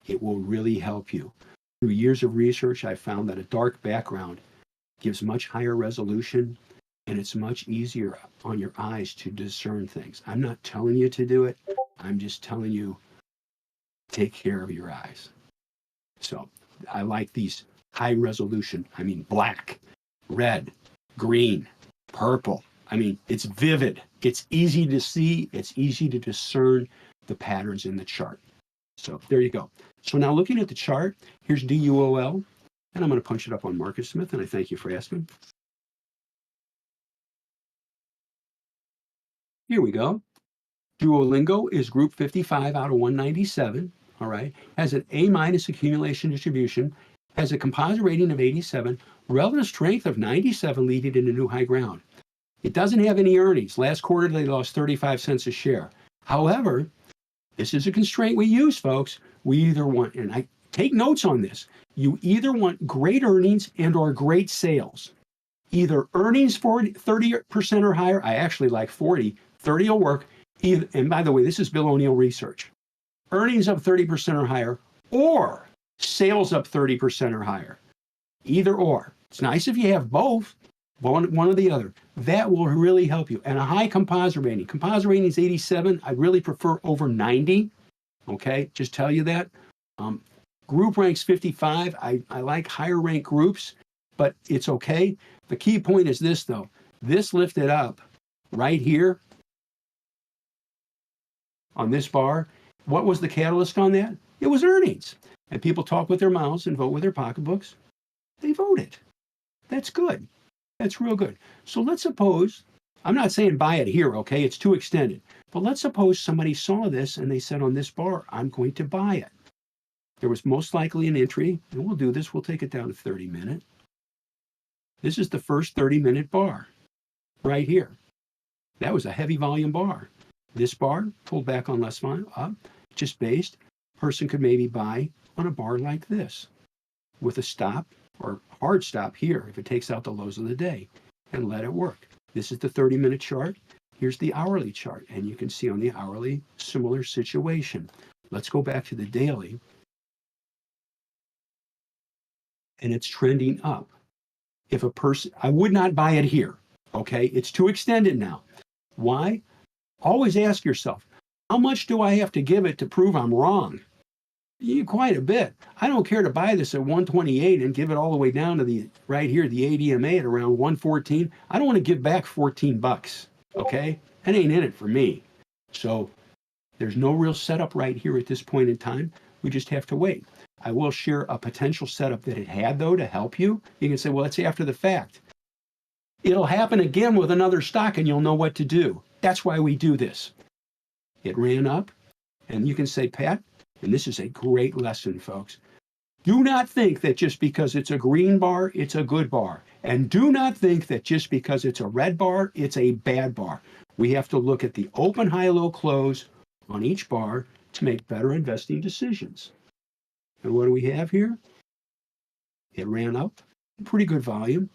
Speaker 2: it will really help you. Through years of research, I found that a dark background gives much higher resolution and it's much easier on your eyes to discern things. I'm not telling you to do it. I'm just telling you, take care of your eyes. So I like these high resolution. I mean, black, red, green, purple. I mean, it's vivid. It's easy to see. It's easy to discern the patterns in the chart. So there you go. So now looking at the chart, here's DUOL, and I'm going to punch it up on MarketSmith, and I thank you for asking. Here we go. Duolingo is group 55 out of 197, all right? Has an A- accumulation distribution, has a composite rating of 87, relative strength of 97, leading into new high ground. It doesn't have any earnings. Last quarter, they lost 35 cents a share. However, this is a constraint we use, folks. We either want, and I take notes on this, you either want great earnings and or great sales. Either earnings 30% or higher. I actually like 40. 30 will work. And by the way, this is Bill O'Neill research. Earnings up 30% or higher, or sales up 30% or higher. Either or. It's nice if you have both, one or the other. That will really help you. And a high composite rating. Composite rating is 87. I really prefer over 90. Okay, just tell you that. Group ranks 55. I like higher rank groups, but it's okay. The key point is this, though. This lifted up right here on this bar. What was the catalyst on that? It was earnings. And people talk with their mouths and vote with their pocketbooks. They voted. That's good. That's real good. So let's suppose I'm not saying buy it here, okay? It's too extended. But let's suppose somebody saw this and they said on this bar, I'm going to buy it. There was most likely an entry, and we'll do this. We'll take it down to 30-minute. This is the first 30-minute bar right here. That was a heavy volume bar. This bar pulled back on less volume, up, just based. Person could maybe buy on a bar like this with a stop or hard stop here if it takes out the lows of the day and let it work. This is the 30-minute chart. Here's the hourly chart, and you can see on the hourly, similar situation. Let's go back to the daily, and it's trending up. If a person, I would not buy it here, okay? It's too extended now. Why? Always ask yourself, how much do I have to give it to prove I'm wrong? Quite a bit. I don't care to buy this at 128 and give it all the way down to the right here, the ADMA at around 114. I don't want to give back 14 bucks, okay? That ain't in it for me. So there's no real setup right here at this point in time. We just have to wait. I will share a potential setup that it had, though, to help you. You can say, well, it's after the fact. It'll happen again with another stock, and you'll know what to do. That's why we do this. It ran up, and you can say, Pat, and this is a great lesson, folks. Do not think that just because it's a green bar, it's a good bar. And do not think that just because it's a red bar, it's a bad bar. We have to look at the open, high, low, close on each bar to make better investing decisions. And what do we have here? It ran up, pretty good volume.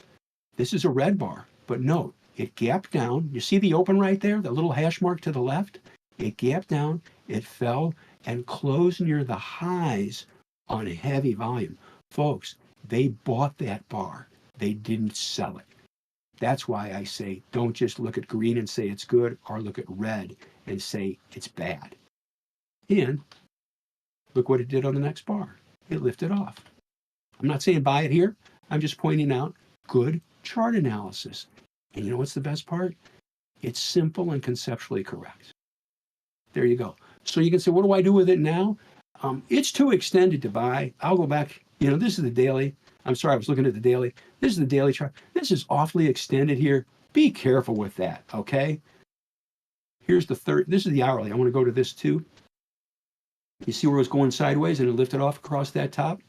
Speaker 2: This is a red bar, but note, it gapped down. You see the open right there, the little hash mark to the left? It gapped down, it fell, and closed near the highs on a heavy volume. Folks, they bought that bar. They didn't sell it. That's why I say don't just look at green and say it's good, or look at red and say it's bad. And look what it did on the next bar. It lifted off. I'm not saying buy it here. I'm just pointing out good chart analysis. And you know what's the best part? It's simple and conceptually correct. There you go. So you can say, what do I do with it now? It's too extended to buy. I'll go back. This is the daily. I'm sorry, I was looking at the daily. This is the daily chart. This is awfully extended here. Be careful with that, okay? Here's the third. This is the hourly. I want to go to this too. You see where it was going sideways and it lifted off across that top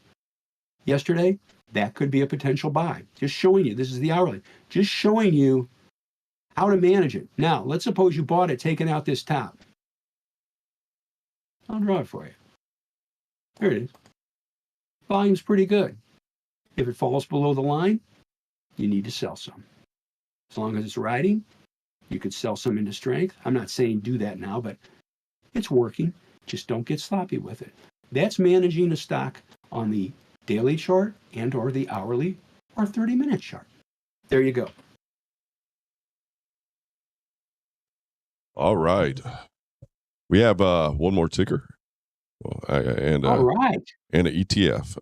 Speaker 2: yesterday? That could be a potential buy. Just showing you. This is the hourly. Just showing you how to manage it. Now, let's suppose you bought it taking out this top. I'll draw it for you. There it is. Volume's pretty good. If it falls below the line, you need to sell some. As long as it's riding, you could sell some into strength. I'm not saying do that now, but it's working. Just don't get sloppy with it. That's managing a stock on the daily chart and or the hourly or 30-minute chart. There you go.
Speaker 3: All right. We have one more ticker. And
Speaker 2: all right.
Speaker 3: And an ETF.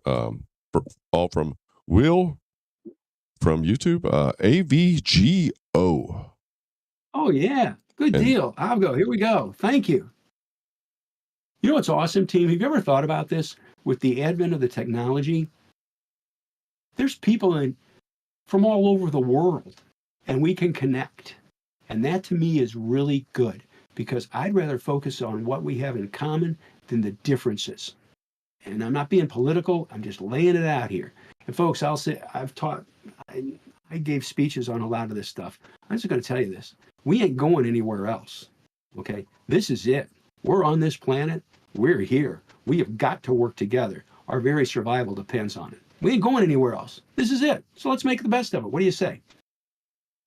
Speaker 3: All from Will from YouTube. AVGO.
Speaker 2: Oh, yeah. Good deal. I'll go. Here we go. Thank you. You know what's awesome, team? Have you ever thought about this? With the advent of the technology, there's people from all over the world, and we can connect. And that, to me, is really good, because I'd rather focus on what we have in common than the differences. And I'm not being political. I'm just laying it out here. And folks, I'll say, I've taught, I gave speeches on a lot of this stuff. I'm just going to tell you this. We ain't going anywhere else. Okay? This is it. We're on this planet. We're here. We have got to work together. Our very survival depends on it. We ain't going anywhere else. This is it. So let's make the best of it. What do you say?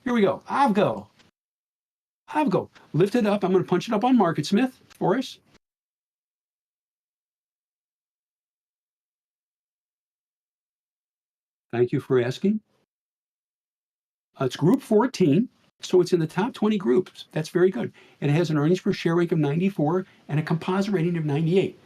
Speaker 2: Here we go. Avgo. Lift it up. I'm going to punch it up on MarketSmith for us. Thank you for asking. It's group 14, so it's in the top 20 groups. That's very good. It has an earnings per share rank of 94 and a composite rating of 98.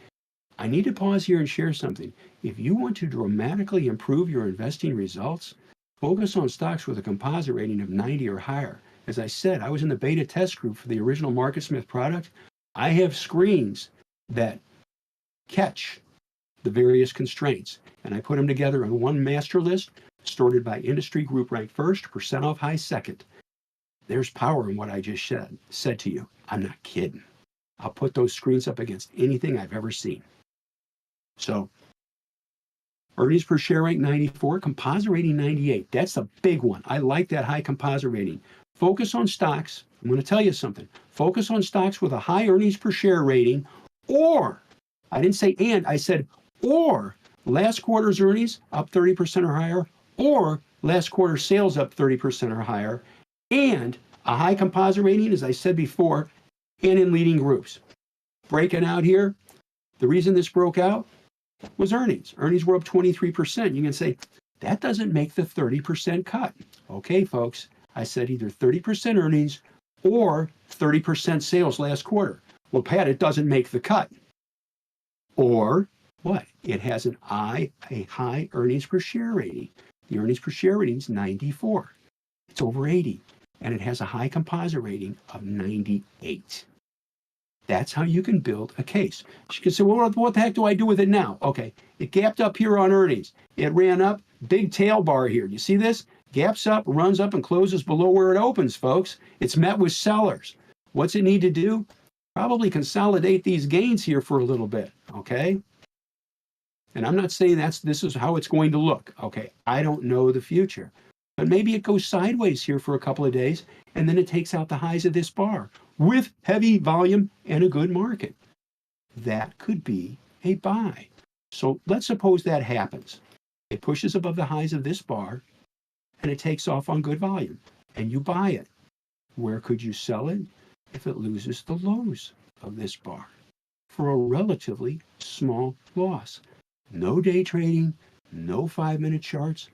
Speaker 2: I need to pause here and share something. If you want to dramatically improve your investing results, focus on stocks with a composite rating of 90 or higher. As I said, I was in the beta test group for the original MarketSmith product. I have screens that catch the various constraints, and I put them together in one master list, sorted by industry group rank first, percent off high second. There's power in what I just said to you. I'm not kidding. I'll put those screens up against anything I've ever seen. So earnings per share rank 94, composite rating 98. That's a big one. I like that high composite rating. Focus on stocks. I'm going to tell you something. Focus on stocks with a high earnings per share rating, or, I didn't say and, I said or last quarter's earnings up 30% or higher, or last quarter's sales up 30% or higher, and a high composite rating, as I said before, and in leading groups. Breaking out here, the reason this broke out was earnings. Earnings were up 23%. You can say, that doesn't make the 30% cut. Okay, folks, I said either 30% earnings or 30% sales last quarter. Well, Pat, it doesn't make the cut. Or what? It has a high earnings per share rating. The earnings per share rating is 94. It's over 80. And it has a high composite rating of 98. That's how you can build a case. You can say, well, what the heck do I do with it now? Okay, it gapped up here on earnings. It ran up, big tail bar here. You see this? Gaps up, runs up, and closes below where it opens, folks. It's met with sellers. What's it need to do? Probably consolidate these gains here for a little bit, okay? And I'm not saying this is how it's going to look, okay? I don't know the future. But maybe it goes sideways here for a couple of days, and then it takes out the highs of this bar with heavy volume and a good market. That could be a buy. So let's suppose that happens. It pushes above the highs of this bar, and it takes off on good volume, and you buy it. Where could you sell it? If it loses the lows of this bar for a relatively small loss. No day trading, no 5-minute charts,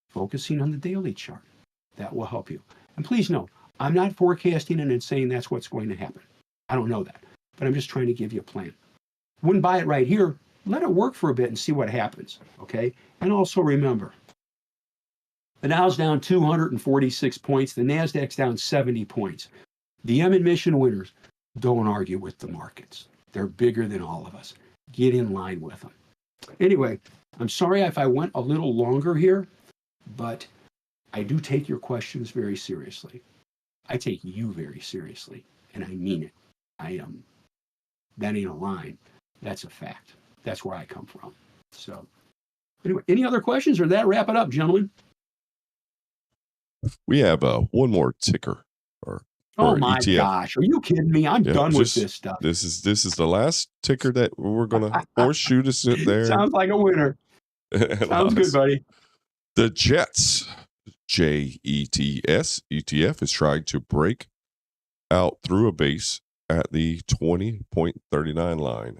Speaker 2: focusing on the daily chart. That will help you. And please know, I'm not forecasting and saying that's what's going to happen. I don't know that, but I'm just trying to give you a plan. Wouldn't buy it right here. Let it work for a bit and see what happens, okay? And also remember, the Dow's down 246 points. The NASDAQ's down 70 points. The mission winners don't argue with the markets. They're bigger than all of us. Get in line with them. Anyway, I'm sorry if I went a little longer here, but I do take your questions very seriously. I take you very seriously, and I mean it. That ain't a line. That's a fact. That's where I come from. So anyway, any other questions, or that wrap it up, gentlemen?
Speaker 3: We have one more ticker or
Speaker 2: Oh my
Speaker 3: ETF.
Speaker 2: gosh, are you kidding me? I'm done with this stuff.
Speaker 3: This is the last ticker that we're gonna force you to sit there.
Speaker 2: Sounds like a winner. Sounds good, buddy.
Speaker 3: The Jets, JETS ETF is trying to break out through a base at the 20.39 line.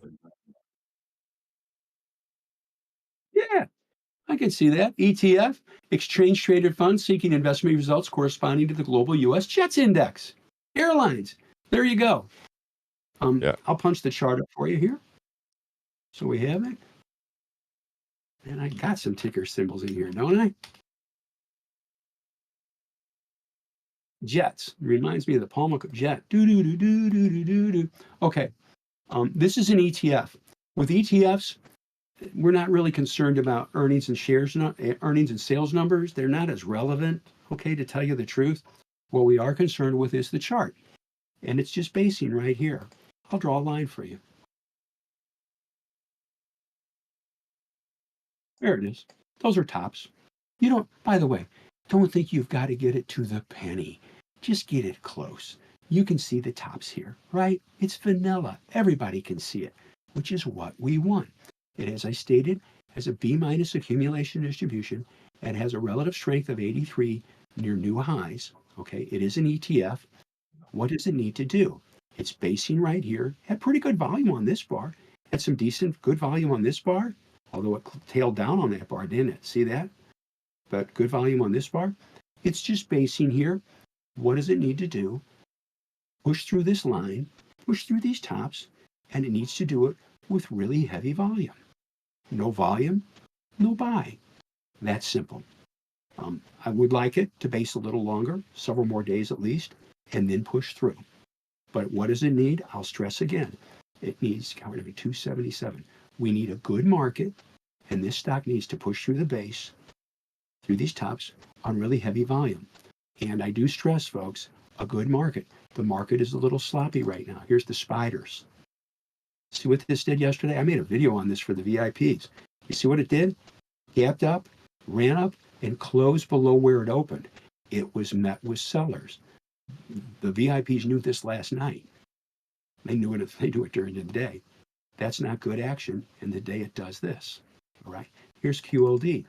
Speaker 2: Yeah, I can see that. ETF, exchange traded fund seeking investment results corresponding to the global U.S. Jets Index. Airlines. There you go. I'll punch the chart up for you here. So we have it. And I got some ticker symbols in here, don't I? Jets. Reminds me of the Palmer jet. Okay. This is an ETF. With ETFs, we're not really concerned about earnings and sales numbers. They're not as relevant, okay, to tell you the truth. What we are concerned with is the chart. And it's just basing right here. I'll draw a line for you. There it is. Those are tops. By the way, don't think you've got to get it to the penny. Just get it close. You can see the tops here, right? It's vanilla. Everybody can see it, which is what we want. It, as I stated, has a B- accumulation distribution and has a relative strength of 83 near new highs. Okay, it is an ETF. What does it need to do? It's basing right here. Had pretty good volume on this bar. Had some decent, good volume on this bar, although it tailed down on that bar, didn't it? See that? But good volume on this bar. It's just basing here. What does it need to do? Push through this line, push through these tops, and it needs to do it with really heavy volume. No volume, no buy. That's simple. I would like it to base a little longer, several more days at least, and then push through. But what does it need? I'll stress again. It needs, we're going to be 277. We need a good market, and this stock needs to push through the base, through these tops, on really heavy volume. And I do stress, folks, a good market. The market is a little sloppy right now. Here's the spiders. See what this did yesterday? I made a video on this for the VIPs. You see what it did? Gapped up, ran up, and closed below where it opened. It was met with sellers. The VIPs knew this last night. They knew it during the day. That's not good action. And the day it does this. All right. Here's QLD.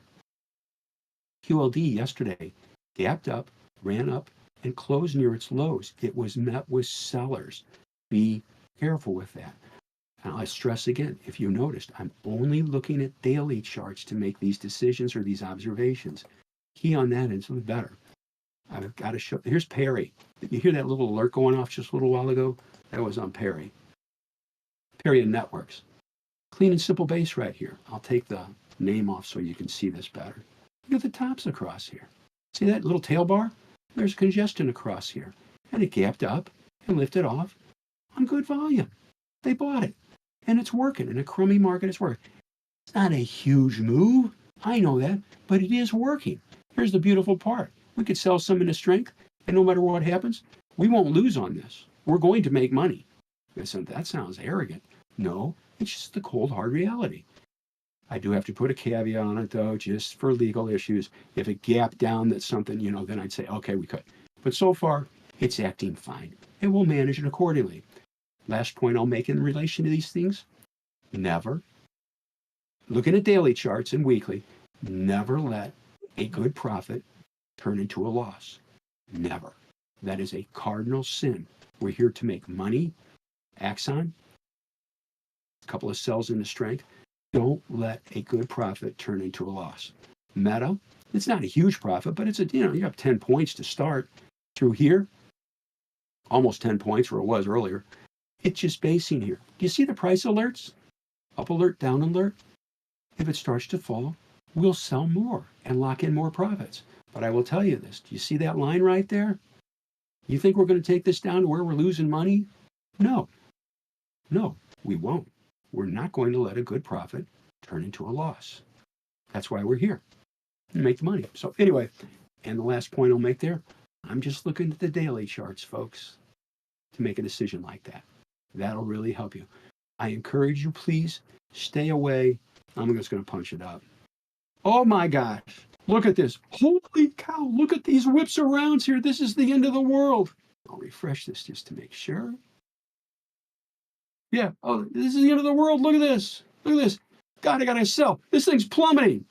Speaker 2: QLD yesterday gapped up, ran up, and closed near its lows. It was met with sellers. Be careful with that. Now, I stress again, if you noticed, I'm only looking at daily charts to make these decisions or these observations. Key on that is better. I've got to show. Here's Perry. Did you hear that little alert going off just a little while ago? That was on Perry. Perry and Networks. Clean and simple base right here. I'll take the name off so you can see this better. Look at the tops across here. See that little tail bar? There's congestion across here. And it gapped up and lifted off on good volume. They bought it. And it's working. In a crummy market, it's working. It's not a huge move. I know that. But it is working. Here's the beautiful part. We could sell some into strength. And no matter what happens, we won't lose on this. We're going to make money. I said, that sounds arrogant. No, it's just the cold, hard reality. I do have to put a caveat on it, though, just for legal issues. If it gapped down, that's something, then I'd say, okay, we could. But so far, it's acting fine. And we'll manage it accordingly. Last point I'll make in relation to these things, never, looking at daily charts and weekly, never let a good profit turn into a loss. Never. That is a cardinal sin. We're here to make money. Axon, a couple of sells into strength. Don't let a good profit turn into a loss. Meta, it's not a huge profit, but it's you have 10 points to start through here. Almost 10 points where it was earlier. It's just basing here. Do you see the price alerts? Up alert, down alert. If it starts to fall, we'll sell more and lock in more profits. But I will tell you this. Do you see that line right there? You think we're going to take this down to where we're losing money? No, we won't. We're not going to let a good profit turn into a loss. That's why we're here, to make the money. So anyway, and the last point I'll make there, I'm just looking at the daily charts, folks, to make a decision like that. That'll really help you. I encourage you, please, stay away. I'm just going to punch it up. Oh my gosh, look at this. Holy cow, look at these whips around here. This is the end of the world. I'll refresh this just to make sure. Yeah, oh, this is the end of the world. Look at this. Look at this. God, I got to sell. This thing's plummeting.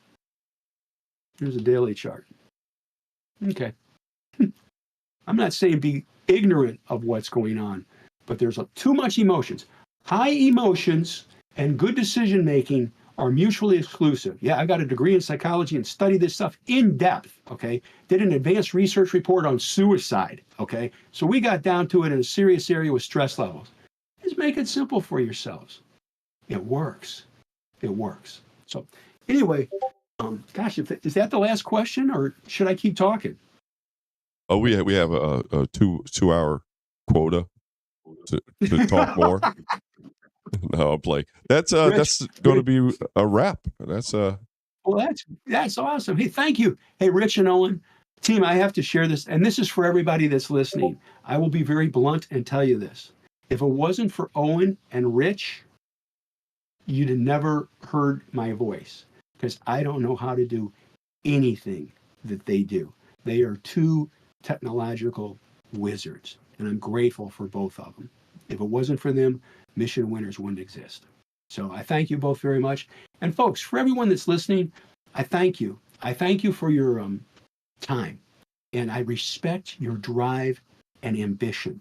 Speaker 2: Here's a daily chart. Okay. I'm not saying be ignorant of what's going on, but there's too much emotions. High emotions and good decision making are mutually exclusive. Yeah, I got a degree in psychology and studied this stuff in depth, okay? Did an advanced research report on suicide, okay? So we got down to it in a serious area with stress levels. Just make it simple for yourselves. It works. It works. So anyway, gosh, is that the last question or should I keep talking?
Speaker 3: Oh, we have a 2-hour quota to talk more. No, I'll play. That's going to be a wrap. Well,
Speaker 2: that's awesome. Hey, thank you. Hey, Rich and Owen, team, I have to share this, and this is for everybody that's listening. I will be very blunt and tell you this. If it wasn't for Owen and Rich, you'd have never heard my voice because I don't know how to do anything that they do. They are two technological wizards, and I'm grateful for both of them. If it wasn't for them, Mission Winners wouldn't exist. So I thank you both very much. And folks, for everyone that's listening, I thank you. I thank you for your time. And I respect your drive and ambition.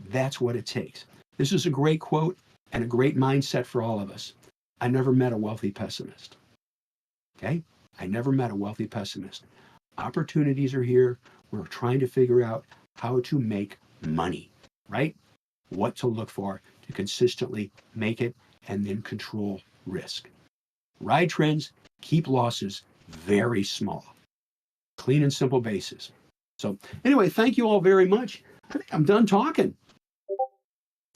Speaker 2: That's what it takes. This is a great quote and a great mindset for all of us. I never met a wealthy pessimist. Okay? I never met a wealthy pessimist. Opportunities are here. We're trying to figure out how to make money, right? What to look for to consistently make it and then control risk. Ride trends, keep losses very small. Clean and simple basis. So anyway, thank you all very much. I think I'm done talking.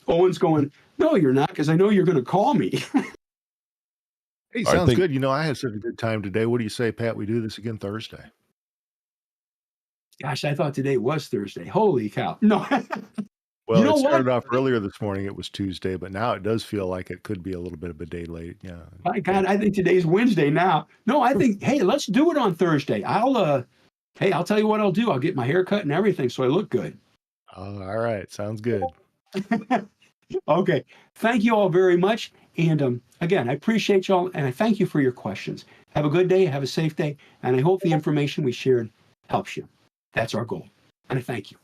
Speaker 2: Owen's going, no, you're not, because I know you're going to call me.
Speaker 1: Hey, sounds good. I had such a good time today. What do you say, Pat? We do this again Thursday.
Speaker 2: Gosh, I thought today was Thursday. Holy cow. No.
Speaker 1: Well,
Speaker 2: know
Speaker 1: it
Speaker 2: what?
Speaker 1: started off earlier this morning, it was Tuesday, but now it does feel like it could be a little bit of a day late, yeah.
Speaker 2: My God, I think today's Wednesday now. No, I think, hey, let's do it on Thursday. I'll tell you what I'll do. I'll get my hair cut and everything so I look good.
Speaker 1: Oh, alright, sounds good.
Speaker 2: Okay. Thank you all very much. And again, I appreciate y'all and I thank you for your questions. Have a good day. Have a safe day. And I hope the information we shared helps you. That's our goal. And I thank you.